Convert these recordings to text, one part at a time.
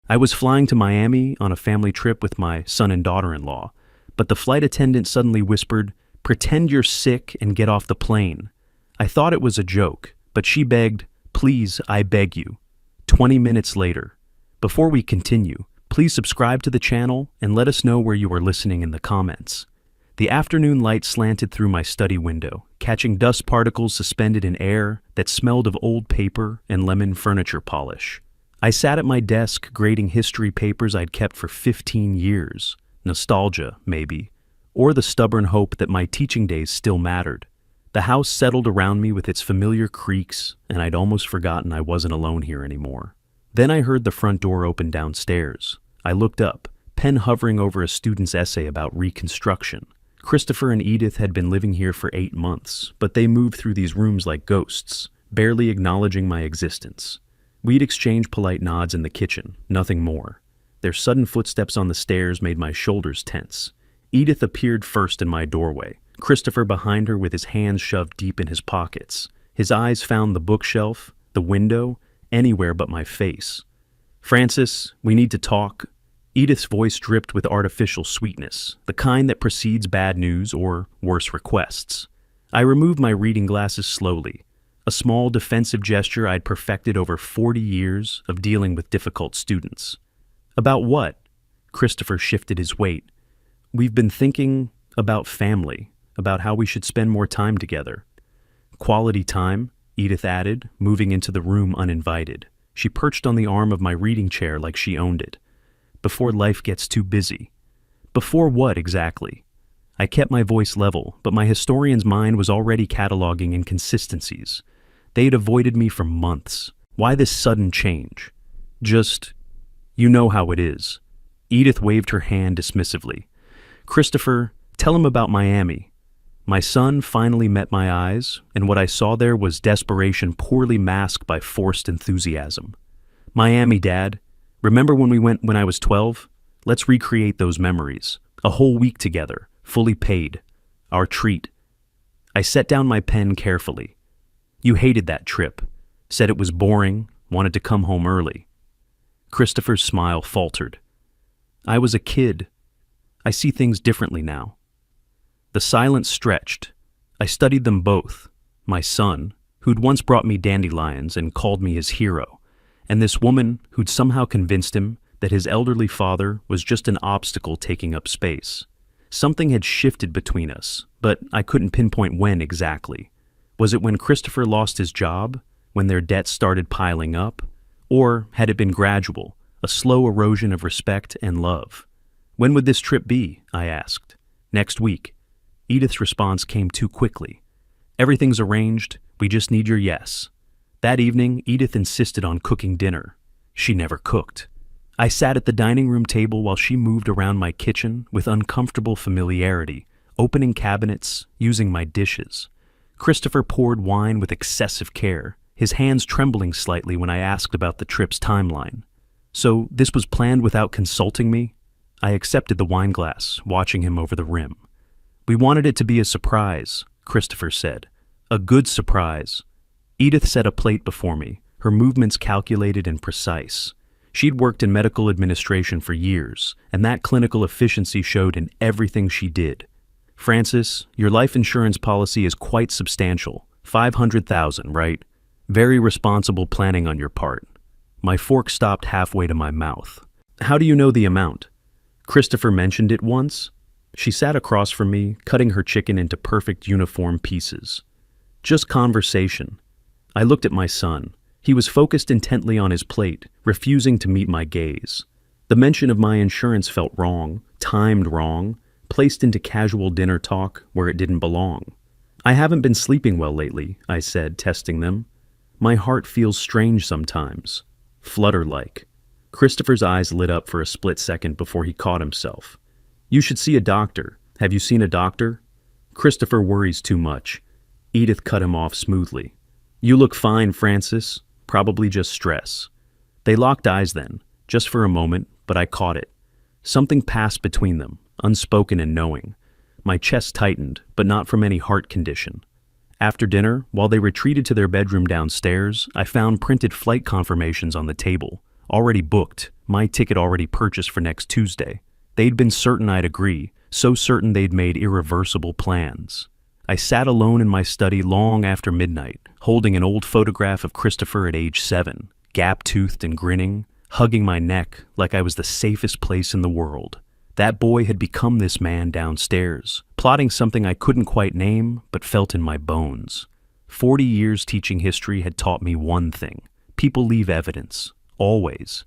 I was flying to Miami on a family trip with my son and daughter-in-law, but the flight attendant suddenly whispered, "Pretend you're sick and get off the plane." I thought it was a joke, but she begged, "Please, I beg you." 20 minutes later. Before we continue, please subscribe to the channel and let us know where you are listening in the comments. The afternoon light slanted through my study window, catching dust particles suspended in air that smelled of old paper and lemon furniture polish. I sat at my desk grading history papers I'd kept for 15 years. Nostalgia, maybe, or the stubborn hope that my teaching days still mattered. The house settled around me with its familiar creaks, and I'd almost forgotten I wasn't alone here anymore. Then I heard the front door open downstairs. I looked up, pen hovering over a student's essay about Reconstruction. Christopher and Edith had been living here for 8 months, but they moved through these rooms like ghosts, barely acknowledging my existence. We'd exchanged polite nods in the kitchen, nothing more. Their sudden footsteps on the stairs made my shoulders tense. Edith appeared first in my doorway, Christopher behind her with his hands shoved deep in his pockets. His eyes found the bookshelf, the window, anywhere but my face. "Francis, we need to talk." Edith's voice dripped with artificial sweetness, the kind that precedes bad news or worse requests. I removed my reading glasses slowly, a small defensive gesture I'd perfected over 40 years of dealing with difficult students. "About what?" Christopher shifted his weight. "We've been thinking about family, about how we should spend more time together." "Quality time," Edith added, moving into the room uninvited. She perched on the arm of my reading chair like she owned it. "Before life gets too busy." Before what exactly? I kept my voice level, but my historian's mind was already cataloging inconsistencies. They'd avoided me for months. Why this sudden change? Just, you know how it is. Edith waved her hand dismissively. "Christopher, tell him about Miami." My son finally met my eyes, and what I saw there was desperation poorly masked by forced enthusiasm. "Miami, Dad. Remember when we went when I was 12? Let's recreate those memories. A whole week together, fully paid. Our treat." I set down my pen carefully. "You hated that trip. Said it was boring, wanted to come home early." Christopher's smile faltered. "I was a kid. I see things differently now." The silence stretched. I studied them both. My son, who'd once brought me dandelions and called me his hero, and this woman who'd somehow convinced him that his elderly father was just an obstacle taking up space. Something had shifted between us, but I couldn't pinpoint when exactly. Was it when Christopher lost his job? When their debts started piling up? Or had it been gradual, a slow erosion of respect and love? "When would this trip be?" I asked. "Next week." Edith's response came too quickly. "Everything's arranged, we just need your yes." That evening, Edith insisted on cooking dinner. She never cooked. I sat at the dining room table while she moved around my kitchen with uncomfortable familiarity, opening cabinets, using my dishes. Christopher poured wine with excessive care, his hands trembling slightly when I asked about the trip's timeline. "So this was planned without consulting me?" I accepted the wine glass, watching him over the rim. "We wanted it to be a surprise," Christopher said. "A good surprise." Edith set a plate before me, her movements calculated and precise. She'd worked in medical administration for years, and that clinical efficiency showed in everything she did. "Francis, your life insurance policy is quite substantial. 500,000, right? Very responsible planning on your part." My fork stopped halfway to my mouth. "How do you know the amount?" "Christopher mentioned it once." She sat across from me, cutting her chicken into perfect uniform pieces. "Just conversation." I looked at my son. He was focused intently on his plate, refusing to meet my gaze. The mention of my insurance felt wrong, timed wrong, placed into casual dinner talk where it didn't belong. "I haven't been sleeping well lately," I said, testing them. "My heart feels strange sometimes, flutter-like." Christopher's eyes lit up for a split second before he caught himself. "You should see a doctor. Have you seen a doctor?" "Christopher worries too much." Edith cut him off smoothly. "You look fine, Francis. Probably just stress." They locked eyes then, just for a moment, but I caught it. Something passed between them, unspoken and knowing. My chest tightened, but not from any heart condition. After dinner, while they retreated to their bedroom downstairs, I found printed flight confirmations on the table, Already booked, my ticket already purchased for next Tuesday. They'd been certain I'd agree, so certain they'd made irreversible plans. I sat alone in my study long after midnight, holding an old photograph of Christopher at age 7, gap-toothed and grinning, hugging my neck like I was the safest place in the world. That boy had become this man downstairs, plotting something I couldn't quite name but felt in my bones. 40 years teaching history had taught me one thing. People leave evidence. Always.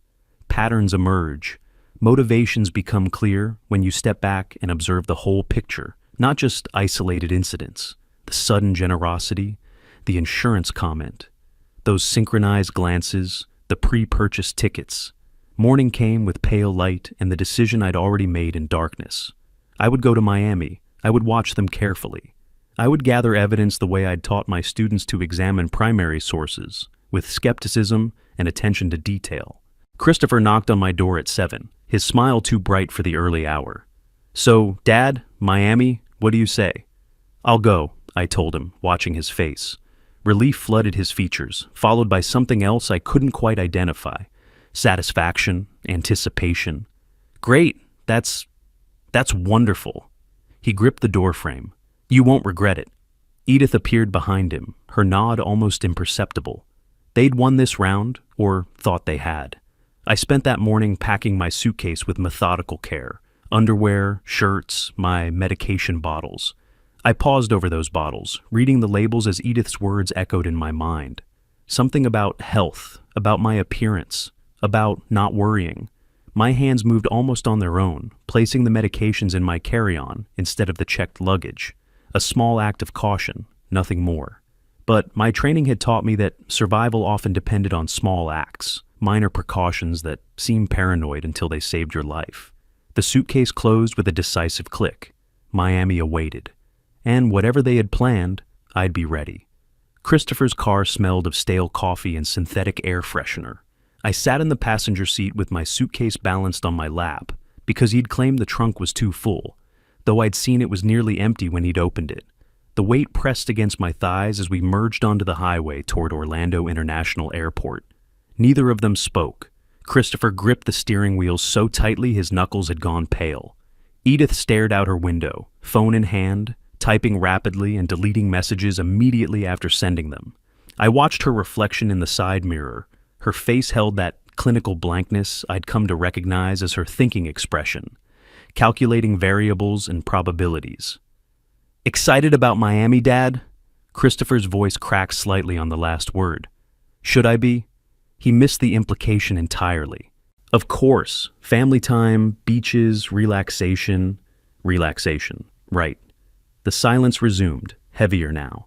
Patterns emerge. Motivations become clear when you step back and observe the whole picture, not just isolated incidents. The sudden generosity, the insurance comment, those synchronized glances, the pre-purchased tickets. Morning came with pale light and the decision I'd already made in darkness. I would go to Miami. I would watch them carefully. I would gather evidence the way I'd taught my students to examine primary sources, with skepticism and attention to detail. Christopher knocked on my door at 7, his smile too bright for the early hour. "So, Dad, Miami, what do you say?" "I'll go," I told him, watching his face. Relief flooded his features, followed by something else I couldn't quite identify. Satisfaction, anticipation. "Great, that's wonderful." He gripped the doorframe. "You won't regret it." Edith appeared behind him, her nod almost imperceptible. They'd won this round, or thought they had. I spent that morning packing my suitcase with methodical care. Underwear, shirts, my medication bottles. I paused over those bottles, reading the labels as Edith's words echoed in my mind. Something about health, about my appearance, about not worrying. My hands moved almost on their own, placing the medications in my carry-on instead of the checked luggage. A small act of caution, nothing more. But my training had taught me that survival often depended on small acts, minor precautions that seemed paranoid until they saved your life. The suitcase closed with a decisive click. Miami awaited. And whatever they had planned, I'd be ready. Christopher's car smelled of stale coffee and synthetic air freshener. I sat in the passenger seat with my suitcase balanced on my lap, because he'd claimed the trunk was too full, though I'd seen it was nearly empty when he'd opened it. The weight pressed against my thighs as we merged onto the highway toward Orlando International Airport. Neither of them spoke. Christopher gripped the steering wheel so tightly his knuckles had gone pale. Edith stared out her window, phone in hand, typing rapidly and deleting messages immediately after sending them. I watched her reflection in the side mirror. Her face held that clinical blankness I'd come to recognize as her thinking expression, calculating variables and probabilities. "Excited about Miami, Dad?" Christopher's voice cracked slightly on the last word. "Should I be?" He missed the implication entirely. Of course, family time, beaches, relaxation. Right. The silence resumed, heavier now.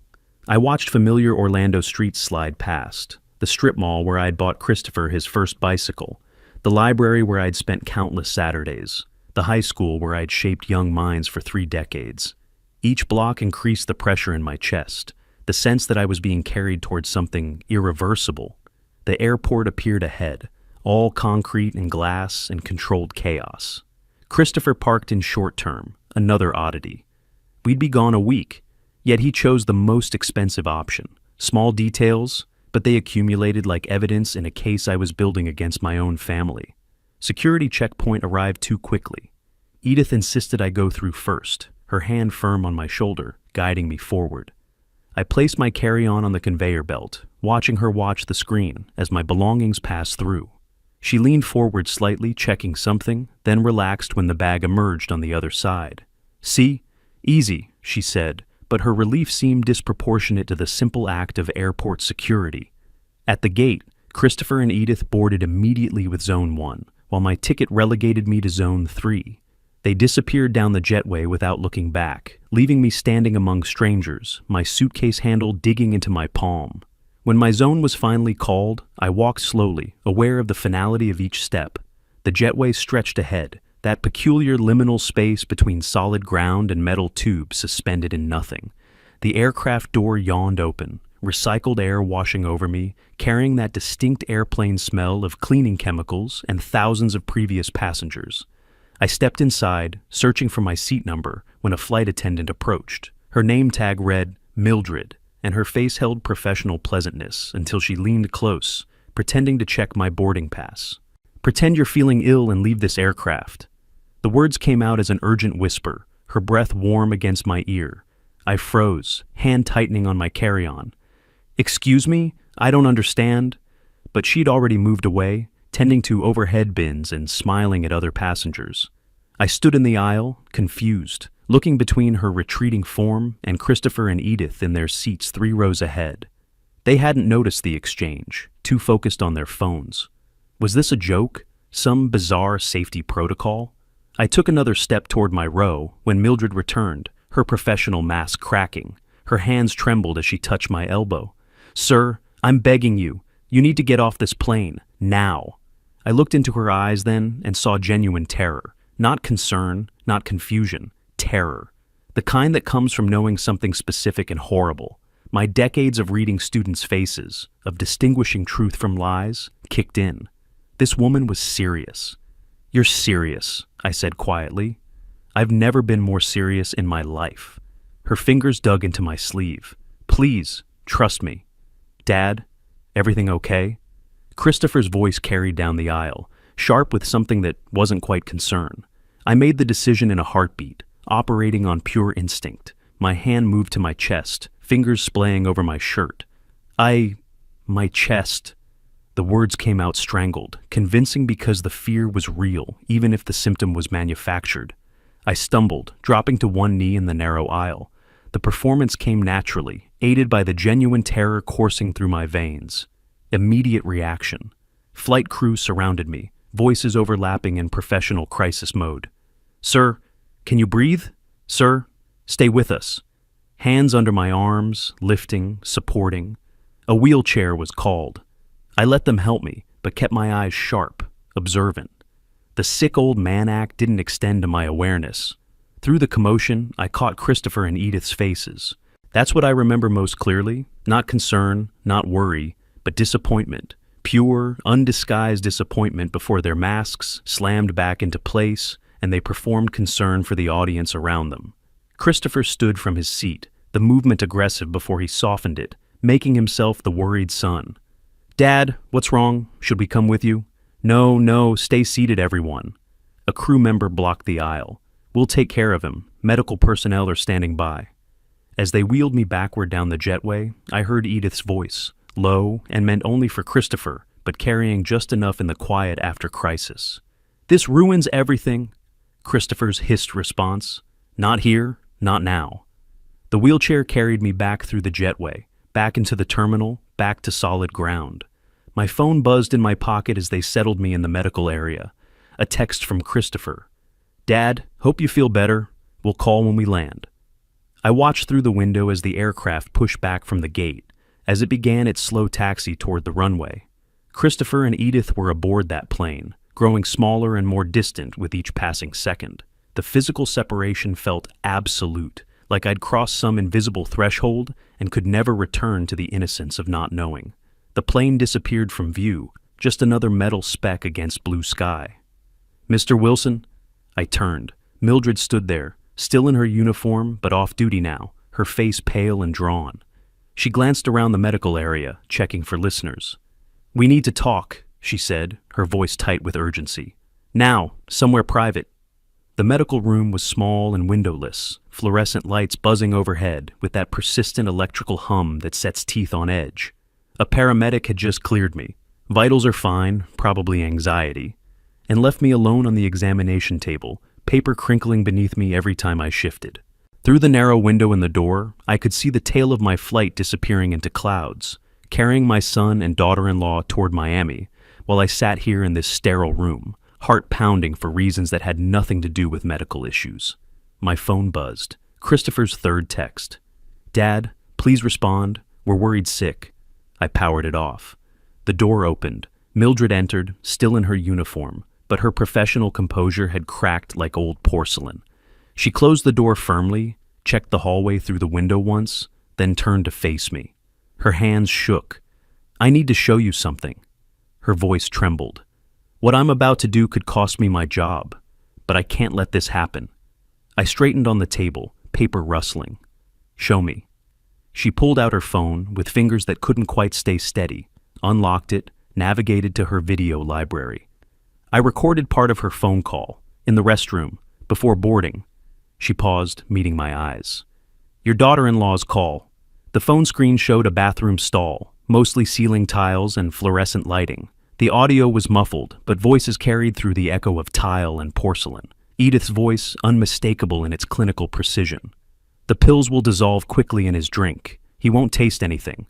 I watched familiar Orlando streets slide past. The strip mall where I'd bought Christopher his first bicycle, the library where I'd spent countless Saturdays, the high school where I'd shaped young minds for 3 decades. Each block increased the pressure in my chest, the sense that I was being carried towards something irreversible. The airport appeared ahead, all concrete and glass and controlled chaos. Christopher parked in short term, another oddity. We'd be gone a week, yet he chose the most expensive option. Small details, but they accumulated like evidence in a case I was building against my own family. Security checkpoint arrived too quickly. Edith insisted I go through first, her hand firm on my shoulder, guiding me forward. I placed my carry-on on the conveyor belt, watching her watch the screen as my belongings passed through. She leaned forward slightly, checking something, then relaxed when the bag emerged on the other side. "See? Easy," she said, but her relief seemed disproportionate to the simple act of airport security. At the gate, Christopher and Edith boarded immediately with Zone 1, while my ticket relegated me to Zone 3. They disappeared down the jetway without looking back, leaving me standing among strangers, my suitcase handle digging into my palm. When my zone was finally called, I walked slowly, aware of the finality of each step. The jetway stretched ahead, that peculiar liminal space between solid ground and metal tubes suspended in nothing. The aircraft door yawned open, recycled air washing over me, carrying that distinct airplane smell of cleaning chemicals and thousands of previous passengers. I stepped inside, searching for my seat number, when a flight attendant approached. Her name tag read Mildred, and her face held professional pleasantness until she leaned close, pretending to check my boarding pass. Pretend you're feeling ill and leave this aircraft. The words came out as an urgent whisper, her breath warm against my ear. I froze, hand tightening on my carry-on. Excuse me? I don't understand. But she'd already moved away, tending to overhead bins and smiling at other passengers. I stood in the aisle, confused, looking between her retreating form and Christopher and Edith in their seats 3 rows ahead. They hadn't noticed the exchange, too focused on their phones. Was this a joke? Some bizarre safety protocol? I took another step toward my row when Mildred returned, her professional mask cracking. Her hands trembled as she touched my elbow. "Sir, I'm begging you. You need to get off this plane, now." I looked into her eyes then and saw genuine terror. Not concern, not confusion, terror. The kind that comes from knowing something specific and horrible. My decades of reading students' faces, of distinguishing truth from lies, kicked in. This woman was serious. "You're serious," I said quietly. "I've never been more serious in my life." Her fingers dug into my sleeve. "Please, trust me." "Dad, everything okay?" Christopher's voice carried down the aisle, sharp with something that wasn't quite concern. I made the decision in a heartbeat, operating on pure instinct. My hand moved to my chest, fingers splaying over my shirt. My chest. The words came out strangled, convincing because the fear was real, even if the symptom was manufactured. I stumbled, dropping to one knee in the narrow aisle. The performance came naturally, aided by the genuine terror coursing through my veins. Immediate reaction. Flight crew surrounded me, voices overlapping in professional crisis mode. "Sir, can you breathe? Sir, stay with us." Hands under my arms, lifting, supporting. A wheelchair was called. I let them help me, but kept my eyes sharp, observant. The sick old man act didn't extend to my awareness. Through the commotion, I caught Christopher and Edith's faces. That's what I remember most clearly. Not concern, not worry, but disappointment. Pure, undisguised disappointment before their masks slammed back into place and they performed concern for the audience around them. Christopher stood from his seat, the movement aggressive before he softened it, making himself the worried son. "Dad, what's wrong? Should we come with you?" No, stay seated, everyone." A crew member blocked the aisle. "We'll take care of him. Medical personnel are standing by." As they wheeled me backward down the jetway, I heard Edith's voice, low and meant only for Christopher, but carrying just enough in the quiet after crisis. "This ruins everything." Christopher's hissed response, "Not here, not now." The wheelchair carried me back through the jetway, back into the terminal, back to solid ground. My phone buzzed in my pocket as they settled me in the medical area. A text from Christopher. "Dad, hope you feel better. We'll call when we land." I watched through the window as the aircraft pushed back from the gate, as it began its slow taxi toward the runway. Christopher and Edith were aboard that plane, growing smaller and more distant with each passing second. The physical separation felt absolute, like I'd crossed some invisible threshold and could never return to the innocence of not knowing. The plane disappeared from view, just another metal speck against blue sky. "Mr. Wilson?" I turned. Mildred stood there, still in her uniform but off duty now, her face pale and drawn. She glanced around the medical area, checking for listeners. "We need to talk," she said, her voice tight with urgency. "Now, somewhere private." The medical room was small and windowless, fluorescent lights buzzing overhead with that persistent electrical hum that sets teeth on edge. A paramedic had just cleared me. Vitals are fine, probably anxiety, and left me alone on the examination table, paper crinkling beneath me every time I shifted. Through the narrow window in the door, I could see the tail of my flight disappearing into clouds, carrying my son and daughter-in-law toward Miami, while I sat here in this sterile room, heart pounding for reasons that had nothing to do with medical issues. My phone buzzed. Christopher's third text. "Dad, please respond. We're worried sick." I powered it off. The door opened. Mildred entered, still in her uniform, but her professional composure had cracked like old porcelain. She closed the door firmly, checked the hallway through the window once, then turned to face me. Her hands shook. "I need to show you something." Her voice trembled. "What I'm about to do could cost me my job, but I can't let this happen." I straightened on the table, paper rustling. "Show me." She pulled out her phone with fingers that couldn't quite stay steady, unlocked it, navigated to her video library. I recorded part of her phone call, in the restroom, before boarding. She paused, meeting my eyes. "Your daughter-in-law's call." The phone screen showed a bathroom stall, mostly ceiling tiles and fluorescent lighting. The audio was muffled, but voices carried through the echo of tile and porcelain. Edith's voice, unmistakable in its clinical precision. "The pills will dissolve quickly in his drink. He won't taste anything."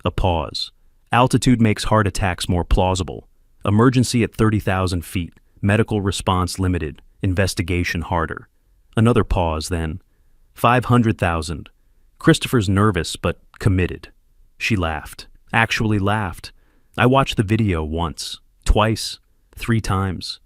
A pause. "Altitude makes heart attacks more plausible. Emergency at 30,000 feet. Medical response limited. Investigation harder." Another pause, then. 500,000. Christopher's nervous, but committed. She laughed. Actually laughed. I watched the video once, twice, 3 times.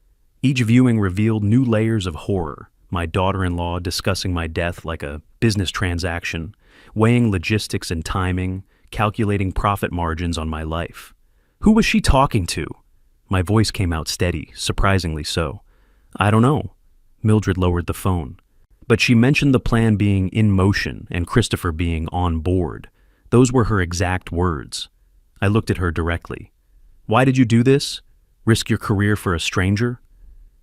Each viewing revealed new layers of horror. My daughter-in-law discussing my death like a business transaction, weighing logistics and timing, calculating profit margins on my life. Who was she talking to? My voice came out steady, surprisingly so. "I don't know." Mildred lowered the phone. But she mentioned the plan being in motion and Christopher being on board. Those were her exact words. I looked at her directly. "Why did you do this? Risk your career for a stranger?"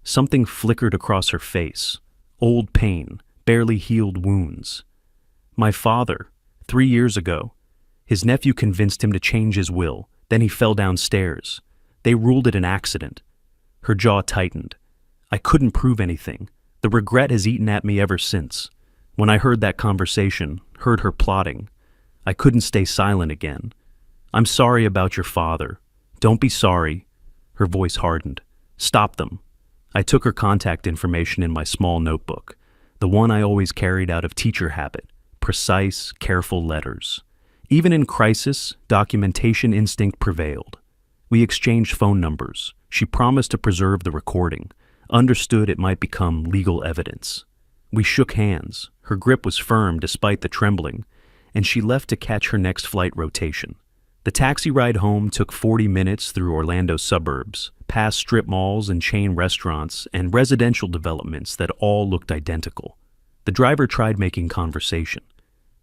Something flickered across her face. Old pain, barely healed wounds. "My father, 3 years ago. His nephew convinced him to change his will, then he fell downstairs. They ruled it an accident." Her jaw tightened. I couldn't prove anything. The regret has eaten at me ever since. When I heard that conversation, heard her plotting, I couldn't stay silent again. "I'm sorry about your father." "Don't be sorry." Her voice hardened. "Stop them." I took her contact information in my small notebook, the one I always carried out of teacher habit, precise, careful letters. Even in crisis, documentation instinct prevailed. We exchanged phone numbers. She promised to preserve the recording, understood it might become legal evidence. We shook hands. Her grip was firm despite the trembling, and she left to catch her next flight rotation. The taxi ride home took 40 minutes through Orlando suburbs, past strip malls and chain restaurants and residential developments that all looked identical. The driver tried making conversation.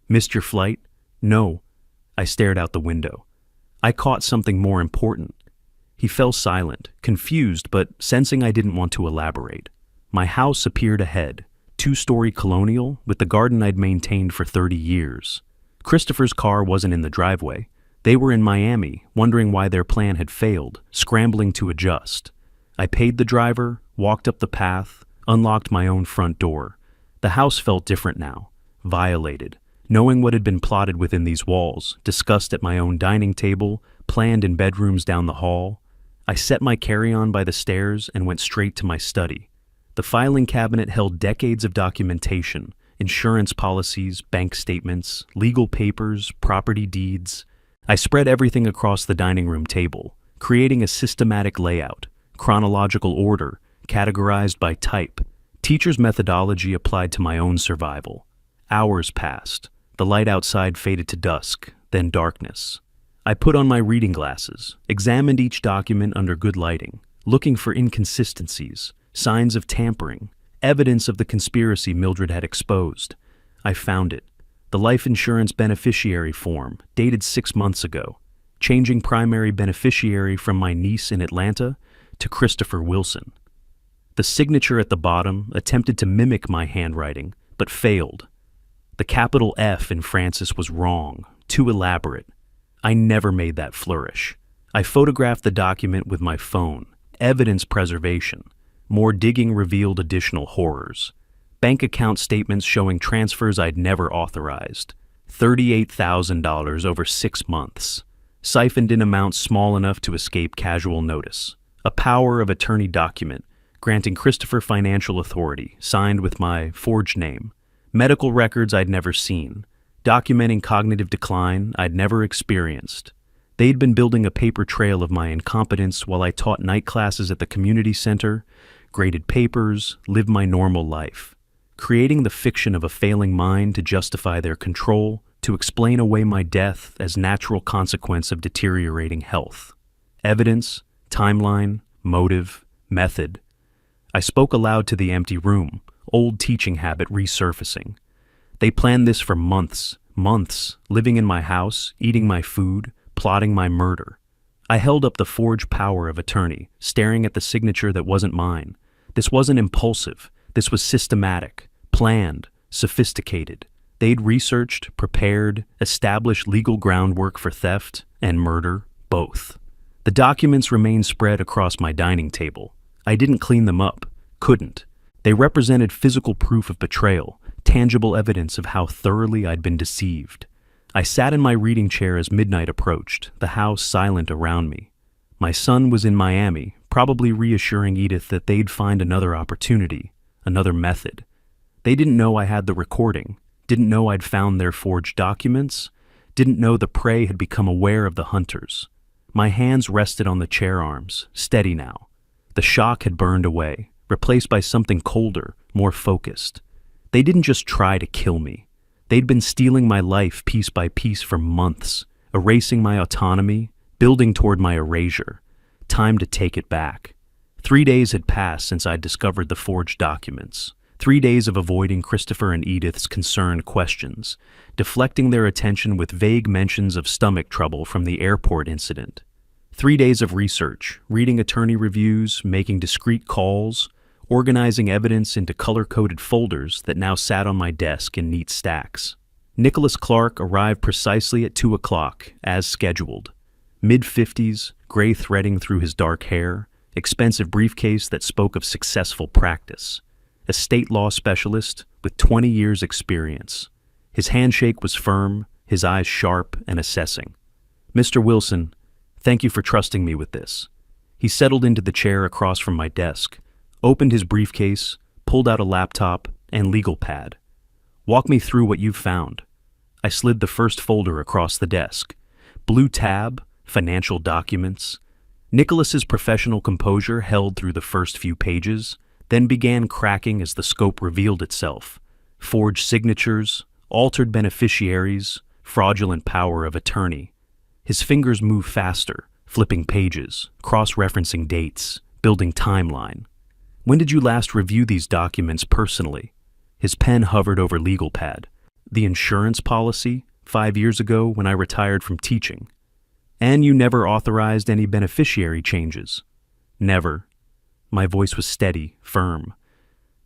"Missed your flight?" "No." I stared out the window. I caught something more important. He fell silent, confused, but sensing I didn't want to elaborate. My house appeared ahead, 2-story colonial with the garden I'd maintained for 30 years. Christopher's car wasn't in the driveway. They were in Miami, wondering why their plan had failed, scrambling to adjust. I paid the driver, walked up the path, unlocked my own front door. The house felt different now, violated. Knowing what had been plotted within these walls, discussed at my own dining table, planned in bedrooms down the hall, I set my carry-on by the stairs and went straight to my study. The filing cabinet held decades of documentation, insurance policies, bank statements, legal papers, property deeds. I spread everything across the dining room table, creating a systematic layout, chronological order, categorized by type, teacher's methodology applied to my own survival. Hours passed. The light outside faded to dusk, then darkness. I put on my reading glasses, examined each document under good lighting, looking for inconsistencies, signs of tampering, evidence of the conspiracy Mildred had exposed. I found it. The life insurance beneficiary form, dated 6 months ago, changing primary beneficiary from my niece in Atlanta to Christopher Wilson. The signature at the bottom attempted to mimic my handwriting, but failed. The capital F in Francis was wrong, too elaborate. I never made that flourish. I photographed the document with my phone. Evidence preservation. More digging revealed additional horrors. Bank account statements showing transfers I'd never authorized. $38,000 over 6 months. Siphoned in amounts small enough to escape casual notice. A power of attorney document granting Christopher financial authority, signed with my forged name. Medical records I'd never seen, documenting cognitive decline I'd never experienced. They'd been building a paper trail of my incompetence while I taught night classes at the community center, graded papers, lived my normal life, creating the fiction of a failing mind to justify their control, to explain away my death as natural consequence of deteriorating health. Evidence, timeline, motive, method. I spoke aloud to the empty room, old teaching habit resurfacing. They planned this for months, living in my house, eating my food, plotting my murder. I held up the forged power of attorney, staring at the signature that wasn't mine. This wasn't impulsive. This was systematic, planned, sophisticated. They'd researched, prepared, established legal groundwork for theft and murder, both. The documents remained spread across my dining table. I didn't clean them up, couldn't. They represented physical proof of betrayal, tangible evidence of how thoroughly I'd been deceived. I sat in my reading chair as midnight approached, the house silent around me. My son was in Miami, probably reassuring Edith that they'd find another opportunity, another method. They didn't know I had the recording, didn't know I'd found their forged documents, didn't know the prey had become aware of the hunters. My hands rested on the chair arms, steady now. The shock had burned away, replaced by something colder, more focused. They didn't just try to kill me. They'd been stealing my life piece by piece for months, erasing my autonomy, building toward my erasure. Time to take it back. 3 days had passed since I'd discovered the forged documents. 3 days of avoiding Christopher and Edith's concerned questions, deflecting their attention with vague mentions of stomach trouble from the airport incident. 3 days of research, reading attorney reviews, making discreet calls, organizing evidence into color-coded folders that now sat on my desk in neat stacks. Nicholas Clark arrived precisely at 2 o'clock, as scheduled. Mid-50s, gray threading through his dark hair, expensive briefcase that spoke of successful practice. A state law specialist with 20 years' experience. His handshake was firm, his eyes sharp and assessing. "Mr. Wilson, thank you for trusting me with this." He settled into the chair across from my desk, opened his briefcase, pulled out a laptop and legal pad. "Walk me through what you've found." I slid the first folder across the desk. Blue tab, financial documents. Nicholas's professional composure held through the first few pages, then began cracking as the scope revealed itself. Forged signatures, altered beneficiaries, fraudulent power of attorney. His fingers moved faster, flipping pages, cross-referencing dates, building timeline. "When did you last review these documents personally?" His pen hovered over legal pad. "The insurance policy, 5 years ago when I retired from teaching." "And you never authorized any beneficiary changes?" "Never." My voice was steady, firm.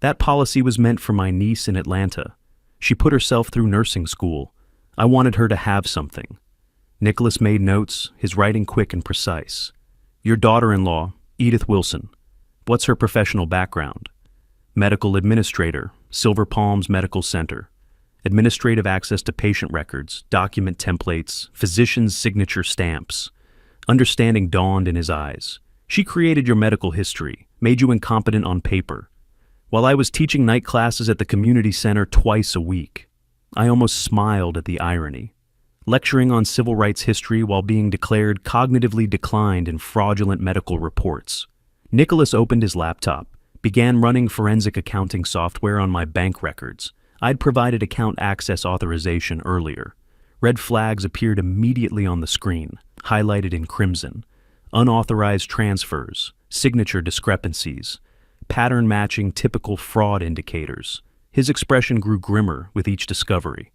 "That policy was meant for my niece in Atlanta. She put herself through nursing school. I wanted her to have something." Nicholas made notes, his writing quick and precise. "Your daughter-in-law, Edith Wilson. What's her professional background?" "Medical administrator, Silver Palms Medical Center. Administrative access to patient records, document templates, physician's signature stamps." Understanding dawned in his eyes. "She created your medical history, made you incompetent on paper, while I was teaching night classes at the community center twice a week." I almost smiled at the irony. Lecturing on civil rights history while being declared cognitively declined in fraudulent medical reports. Nicholas opened his laptop, began running forensic accounting software on my bank records. I'd provided account access authorization earlier. Red flags appeared immediately on the screen, highlighted in crimson. Unauthorized transfers, signature discrepancies, pattern matching typical fraud indicators. His expression grew grimmer with each discovery.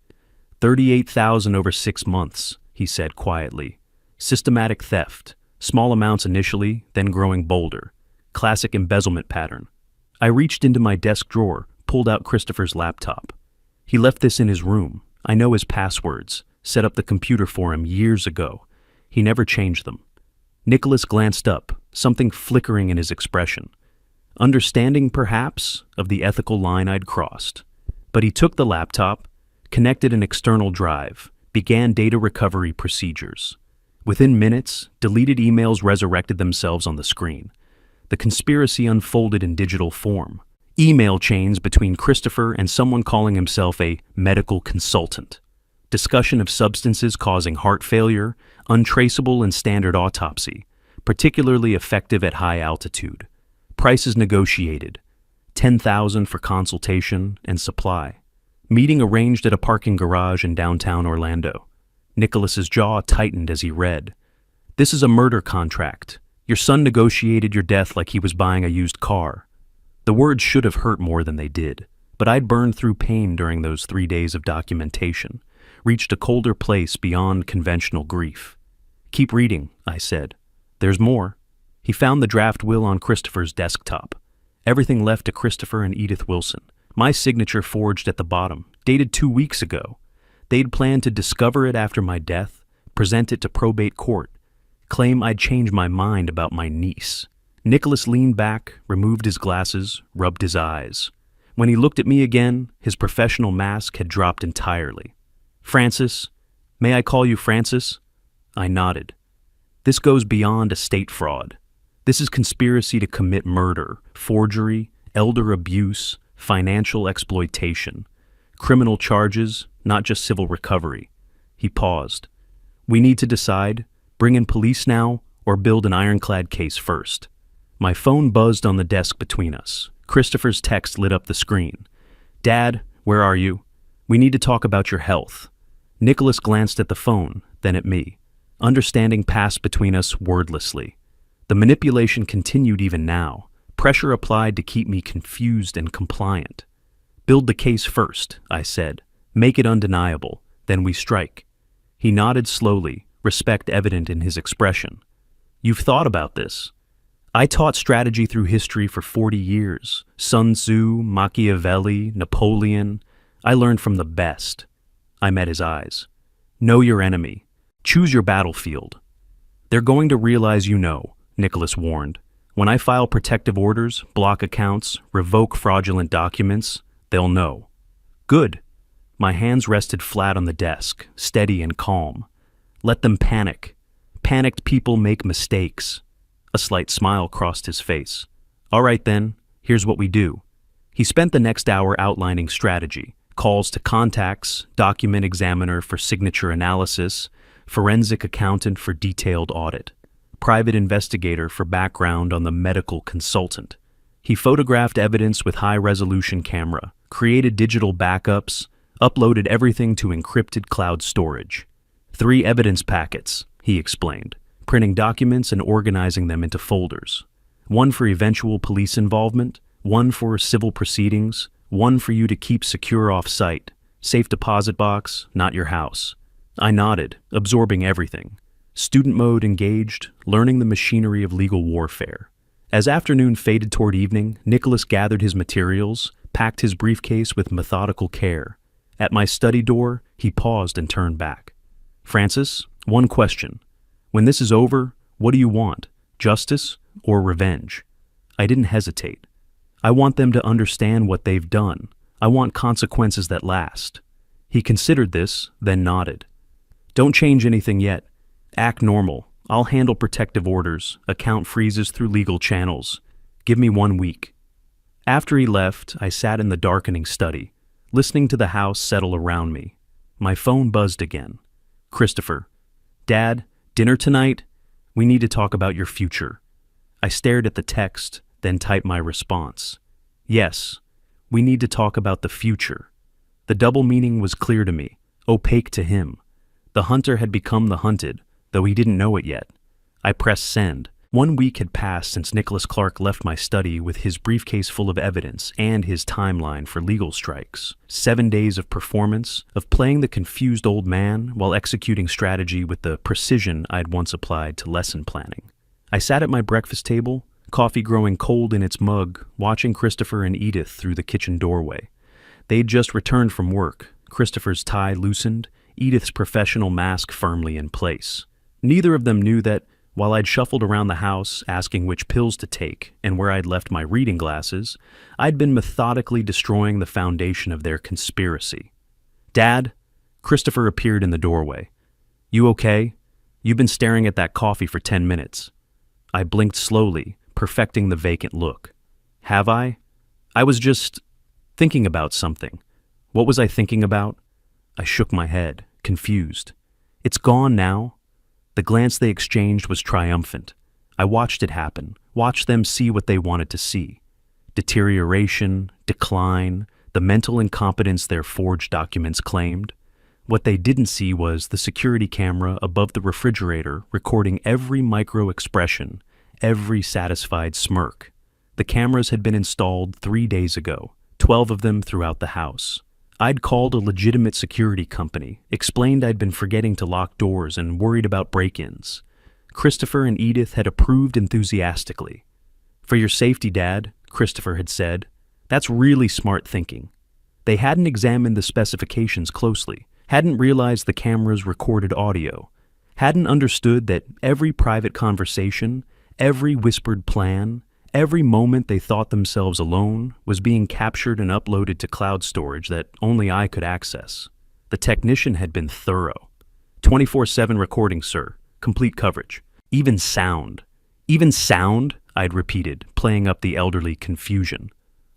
38,000 over 6 months, he said quietly. Systematic theft, small amounts initially, then growing bolder. Classic embezzlement pattern. I reached into my desk drawer, pulled out Christopher's laptop. He left this in his room. I know his passwords, set up the computer for him years ago. He never changed them. Nicholas glanced up, something flickering in his expression. Understanding, perhaps, of the ethical line I'd crossed. But he took the laptop, connected an external drive, began data recovery procedures. Within minutes, deleted emails resurrected themselves on the screen. The conspiracy unfolded in digital form. Email chains between Christopher and someone calling himself a medical consultant. Discussion of substances causing heart failure, untraceable in standard autopsy, particularly effective at high altitude. Prices negotiated. $10,000 for consultation and supply. Meeting arranged at a parking garage in downtown Orlando. Nicholas's jaw tightened as he read. "This is a murder contract. Your son negotiated your death like he was buying a used car." The words should have hurt more than they did, but I'd burned through pain during those 3 days of documentation, reached a colder place beyond conventional grief. "Keep reading," I said. There's more. He found the draft will on Christopher's desktop. Everything left to Christopher and Edith Wilson. My signature forged at the bottom, dated 2 weeks ago. They'd planned to discover it after my death, present it to probate court, claim I'd changed my mind about my niece. Nicholas leaned back, removed his glasses, rubbed his eyes. When he looked at me again, his professional mask had dropped entirely. Francis, may I call you Francis? I nodded. This goes beyond estate fraud. This is conspiracy to commit murder, forgery, elder abuse, financial exploitation. Criminal charges, not just civil recovery. He paused. We need to decide, bring in police now, or build an ironclad case first. My phone buzzed on the desk between us. Christopher's text lit up the screen. Dad, where are you? We need to talk about your health. Nicholas glanced at the phone, then at me. Understanding passed between us wordlessly. The manipulation continued even now. Pressure applied to keep me confused and compliant. Build the case first, I said. Make it undeniable. Then we strike. He nodded slowly, respect evident in his expression. You've thought about this. I taught strategy through history for 40 years. Sun Tzu, Machiavelli, Napoleon. I learned from the best. I met his eyes. Know your enemy. Choose your battlefield. They're going to realize you know, Nicholas warned. When I file protective orders, block accounts, revoke fraudulent documents, they'll know. Good. My hands rested flat on the desk, steady and calm. Let them panic. Panicked people make mistakes. A slight smile crossed his face. All right then, here's what we do. He spent the next hour outlining strategy, calls to contacts, document examiner for signature analysis, forensic accountant for detailed audit, private investigator for background on the medical consultant. He photographed evidence with high-resolution camera, created digital backups, uploaded everything to encrypted cloud storage. 3 evidence packets, he explained, printing documents and organizing them into folders. 1 for eventual police involvement, 1 for civil proceedings, 1 for you to keep secure off-site, safe deposit box, not your house. I nodded, absorbing everything. Student mode engaged, learning the machinery of legal warfare. As afternoon faded toward evening, Nicholas gathered his materials, packed his briefcase with methodical care. At my study door, he paused and turned back. Francis, 1 question. When this is over, what do you want? Justice or revenge? I didn't hesitate. I want them to understand what they've done. I want consequences that last. He considered this, then nodded. Don't change anything yet. Act normal. I'll handle protective orders, account freezes through legal channels. Give me 1 week. After he left, I sat in the darkening study, listening to the house settle around me. My phone buzzed again. Christopher. Dad, dinner tonight? We need to talk about your future. I stared at the text, then typed my response. Yes, we need to talk about the future. The double meaning was clear to me, opaque to him. The hunter had become the hunted, though he didn't know it yet. I pressed send. 1 week had passed since Nicholas Clark left my study with his briefcase full of evidence and his timeline for legal strikes. 7 days of performance, of playing the confused old man while executing strategy with the precision I'd once applied to lesson planning. I sat at my breakfast table, coffee growing cold in its mug, watching Christopher and Edith through the kitchen doorway. They'd just returned from work, Christopher's tie loosened, Edith's professional mask firmly in place. Neither of them knew that, while I'd shuffled around the house asking which pills to take and where I'd left my reading glasses, I'd been methodically destroying the foundation of their conspiracy. Dad? Christopher appeared in the doorway. You okay? You've been staring at that coffee for 10 minutes. I blinked slowly, perfecting the vacant look. Have I? I was just thinking about something. What was I thinking about? I shook my head, confused. It's gone now. The glance they exchanged was triumphant. I watched it happen, watched them see what they wanted to see. Deterioration, decline, the mental incompetence their forged documents claimed. What they didn't see was the security camera above the refrigerator recording every micro-expression, every satisfied smirk. The cameras had been installed 3 days ago, 12 of them throughout the house. I'd called a legitimate security company, explained I'd been forgetting to lock doors and worried about break-ins. Christopher and Edith had approved enthusiastically. "For your safety, Dad," Christopher had said. "That's really smart thinking." They hadn't examined the specifications closely, hadn't realized the cameras recorded audio, hadn't understood that every private conversation, every whispered plan, every moment they thought themselves alone was being captured and uploaded to cloud storage that only I could access. The technician had been thorough. 24/7 recording, sir. Complete coverage. Even sound. Even sound? I'd repeated, playing up the elderly confusion.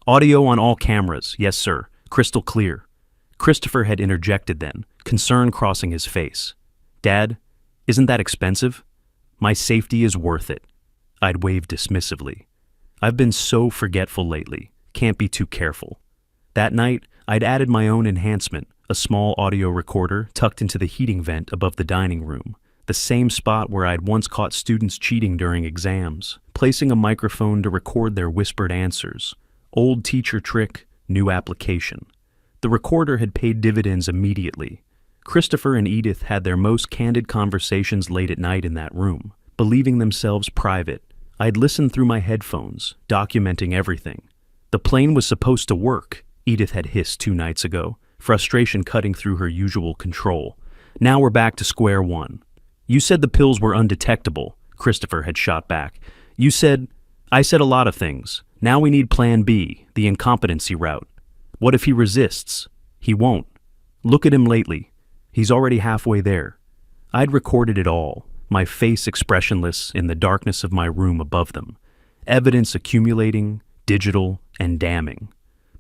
"Audio on all cameras, yes, sir. Crystal clear." Christopher had interjected then, concern crossing his face. "Dad, isn't that expensive?" "My safety is worth it." I'd waved dismissively. "I've been so forgetful lately. Can't be too careful." That night, I'd added my own enhancement, a small audio recorder tucked into the heating vent above the dining room, the same spot where I'd once caught students cheating during exams, placing a microphone to record their whispered answers. Old teacher trick, new application. The recorder had paid dividends immediately. Christopher and Edith had their most candid conversations late at night in that room, believing themselves private. I'd listened through my headphones, documenting everything. "The plane was supposed to work," Edith had hissed 2 nights ago, frustration cutting through her usual control. "Now we're back to square one." "You said the pills were undetectable," Christopher had shot back. I said a lot of things. Now we need plan B, the incompetency route. What if he resists?" "He won't. Look at him lately. He's already halfway there." I'd recorded it all, my face expressionless in the darkness of my room above them. Evidence accumulating, digital, and damning.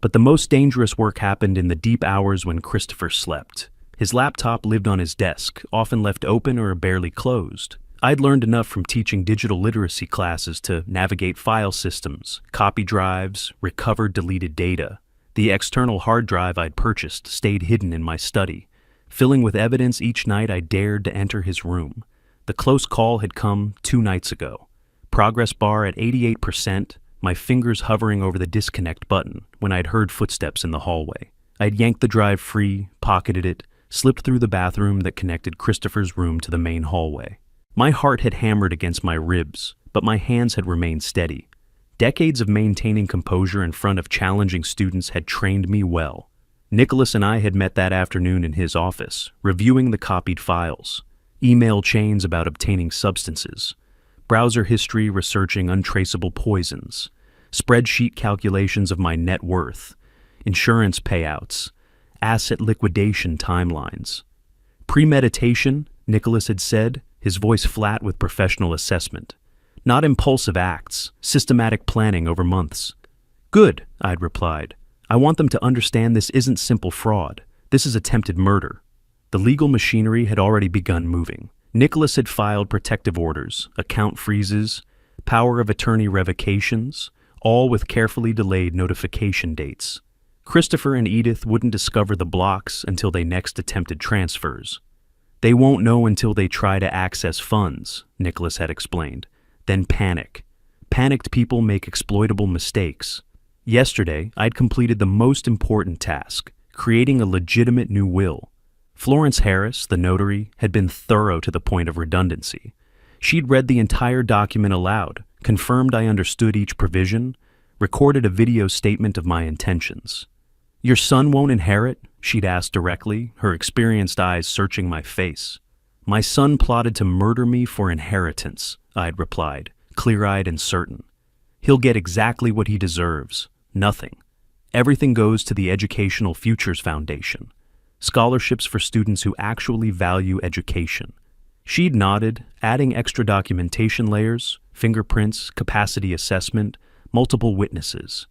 But the most dangerous work happened in the deep hours when Christopher slept. His laptop lived on his desk, often left open or barely closed. I'd learned enough from teaching digital literacy classes to navigate file systems, copy drives, recover deleted data. The external hard drive I'd purchased stayed hidden in my study, filling with evidence each night I dared to enter his room. The close call had come 2 nights ago. Progress bar at 88%, my fingers hovering over the disconnect button when I'd heard footsteps in the hallway. I'd yanked the drive free, pocketed it, slipped through the bathroom that connected Christopher's room to the main hallway. My heart had hammered against my ribs, but my hands had remained steady. Decades of maintaining composure in front of challenging students had trained me well. Nicholas and I had met that afternoon in his office, reviewing the copied files, email chains about obtaining substances, browser history researching untraceable poisons, spreadsheet calculations of my net worth, insurance payouts, asset liquidation timelines. Premeditation, Nicholas had said, his voice flat with professional assessment. Not impulsive acts, systematic planning over months. "Good," I'd replied. "I want them to understand this isn't simple fraud. This is attempted murder." The legal machinery had already begun moving. Nicholas had filed protective orders, account freezes, power of attorney revocations, all with carefully delayed notification dates. Christopher and Edith wouldn't discover the blocks until they next attempted transfers. "They won't know until they try to access funds," Nicholas had explained. Then panic. Panicked people make exploitable mistakes. Yesterday, I'd completed the most important task, creating a legitimate new will. Florence Harris, the notary, had been thorough to the point of redundancy. She'd read the entire document aloud, confirmed I understood each provision, recorded a video statement of my intentions. "Your son won't inherit?" she'd asked directly, her experienced eyes searching my face. "My son plotted to murder me for inheritance," I'd replied, clear-eyed and certain. "He'll get exactly what he deserves. Nothing. Everything goes to the Educational Futures Foundation. Scholarships for students who actually value education." She'd nodded, adding extra documentation layers, fingerprints, capacity assessment, multiple witnesses.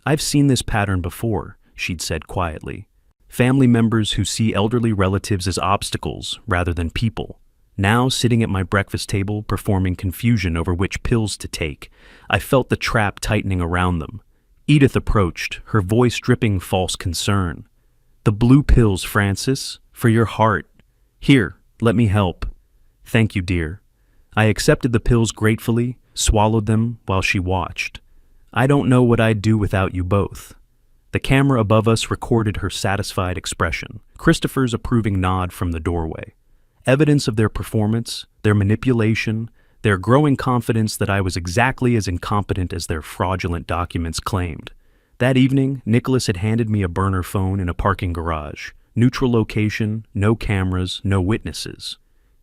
"I've seen this pattern before," she'd said quietly. "Family members who see elderly relatives as obstacles rather than people. Now, sitting at my breakfast table, performing confusion over which pills to take, I felt the trap tightening around them. Edith approached, her voice dripping false concern. "The blue pills, Francis, for your heart. Here, let me help." "Thank you, dear." I accepted the pills gratefully, swallowed them while she watched. "I don't know what I'd do without you both." The camera above us recorded her satisfied expression, Christopher's approving nod from the doorway. Evidence of their performance, their manipulation, their growing confidence that I was exactly as incompetent as their fraudulent documents claimed. That evening, Nicholas had handed me a burner phone in a parking garage. Neutral location, no cameras, no witnesses.